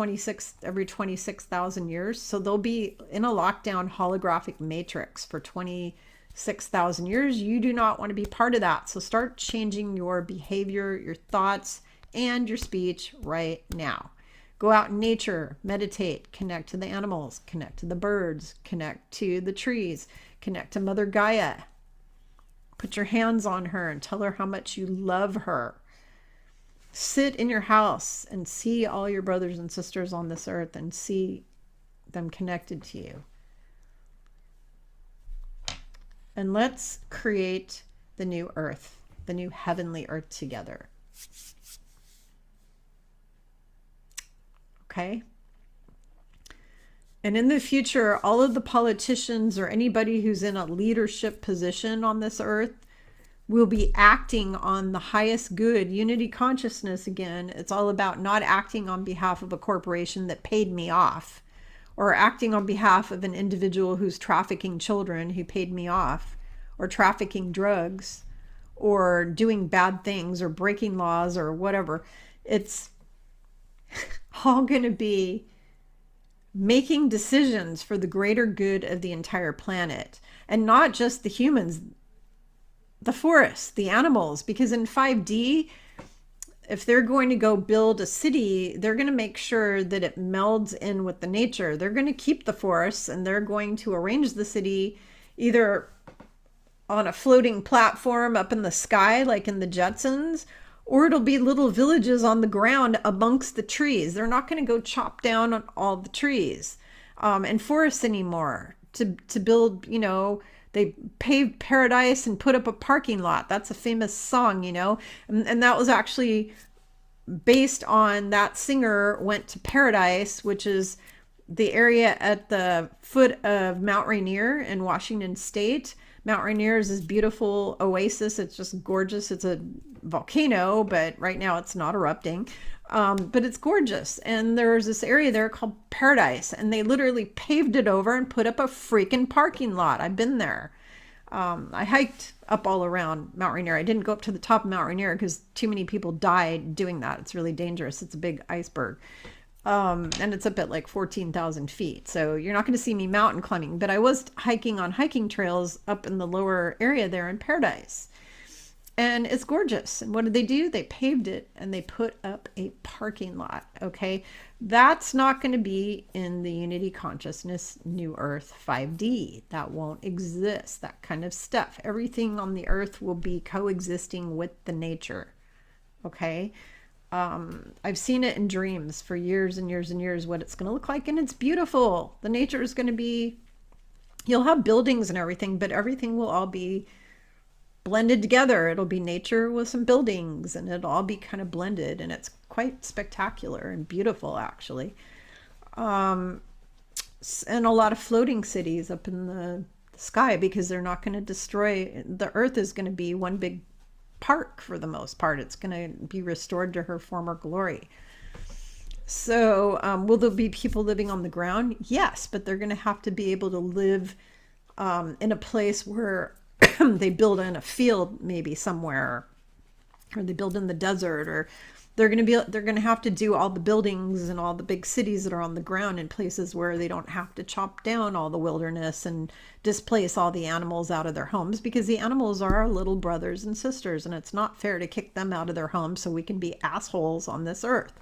every 26,000 years. So they'll be in a lockdown holographic matrix for 26,000 years. You do not want to be part of that. So start changing your behavior, your thoughts, and your speech right now. Go out in nature, meditate, connect to the animals, connect to the birds, connect to the trees, connect to Mother Gaia. Put your hands on her and tell her how much you love her. Sit in your house and see all your brothers and sisters on this earth and see them connected to you. And let's create the new earth, the new heavenly earth together. Okay? And in the future, all of the politicians or anybody who's in a leadership position on this earth will be acting on the highest good, unity consciousness again. It's all about not acting on behalf of a corporation that paid me off, or acting on behalf of an individual who's trafficking children who paid me off, or trafficking drugs, or doing bad things, or breaking laws, or whatever. It's all going to be making decisions for the greater good of the entire planet, and not just the humans, the forests, the animals, because in 5D, if they're going to go build a city, they're going to make sure that it melds in with the nature. They're going to keep the forests, and they're going to arrange the city either on a floating platform up in the sky, like in the Jetsons, or it'll be little villages on the ground amongst the trees. They're not going to go chop down on all the trees and forests anymore to build, you know, they paved paradise and put up a parking lot. That's a famous song, you know, and that was actually based on that singer went to paradise, which is the area at the foot of Mount Rainier in Washington State. Mount Rainier is this beautiful oasis. It's just gorgeous. It's a volcano, but right now it's not erupting. But it's gorgeous. And there's this area there called Paradise, and they literally paved it over and put up a freaking parking lot. I've been there. I hiked up all around Mount Rainier. I didn't go up to the top of Mount Rainier because too many people died doing that. It's really dangerous. It's a big iceberg. And it's up at like 14,000 feet. So you're not going to see me mountain climbing, but I was hiking on hiking trails up in the lower area there in Paradise. And it's gorgeous. And what did they do? They paved it and they put up a parking lot. Okay. That's not going to be in the Unity Consciousness New Earth 5D. That won't exist. That kind of stuff. Everything on the earth will be coexisting with the nature. Okay. I've seen it in dreams for years and years and years, what it's going to look like. And it's beautiful. The nature is going to be, you'll have buildings and everything, but everything will all be blended together. It'll be nature with some buildings, and it'll all be kind of blended, and it's quite spectacular and beautiful, actually. And a lot of floating cities up in the sky, because they're not going to destroy, the earth is going to be one big park for the most part. It's going to be restored to her former glory. So will there be people living on the ground? Yes, but they're going to have to be able to live in a place where they build in a field maybe somewhere, or they build in the desert, or they're going to have to do all the buildings and all the big cities that are on the ground in places where they don't have to chop down all the wilderness and displace all the animals out of their homes, because the animals are our little brothers and sisters, and it's not fair to kick them out of their homes so we can be assholes on this earth.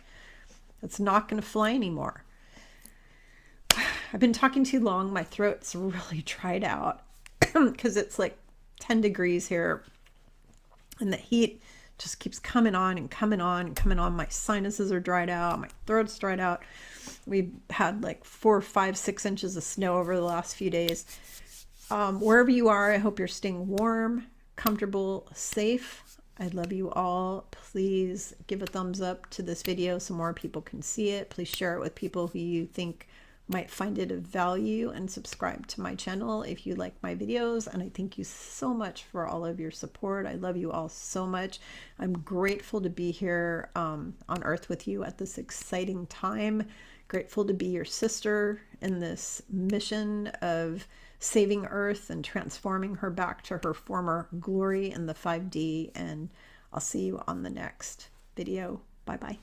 It's not going to fly anymore. I've been talking too long. My throat's really dried out because it's like 10 degrees here, and the heat just keeps coming on and coming on and coming on. My sinuses are dried out. My throat's dried out. We've had like 4, 5, 6 inches of snow over the last few days. Wherever you are, I hope you're staying warm, comfortable, safe. I love you all. Please give a thumbs up to this video so more people can see it. Please share it with people who you think might find it of value, and subscribe to my channel if you like my videos. And I thank you so much for all of your support. I love you all so much. I'm grateful to be here on earth with you at this exciting time. Grateful to be your sister in this mission of saving earth and transforming her back to her former glory in the 5D. And I'll see you on the next video. Bye bye.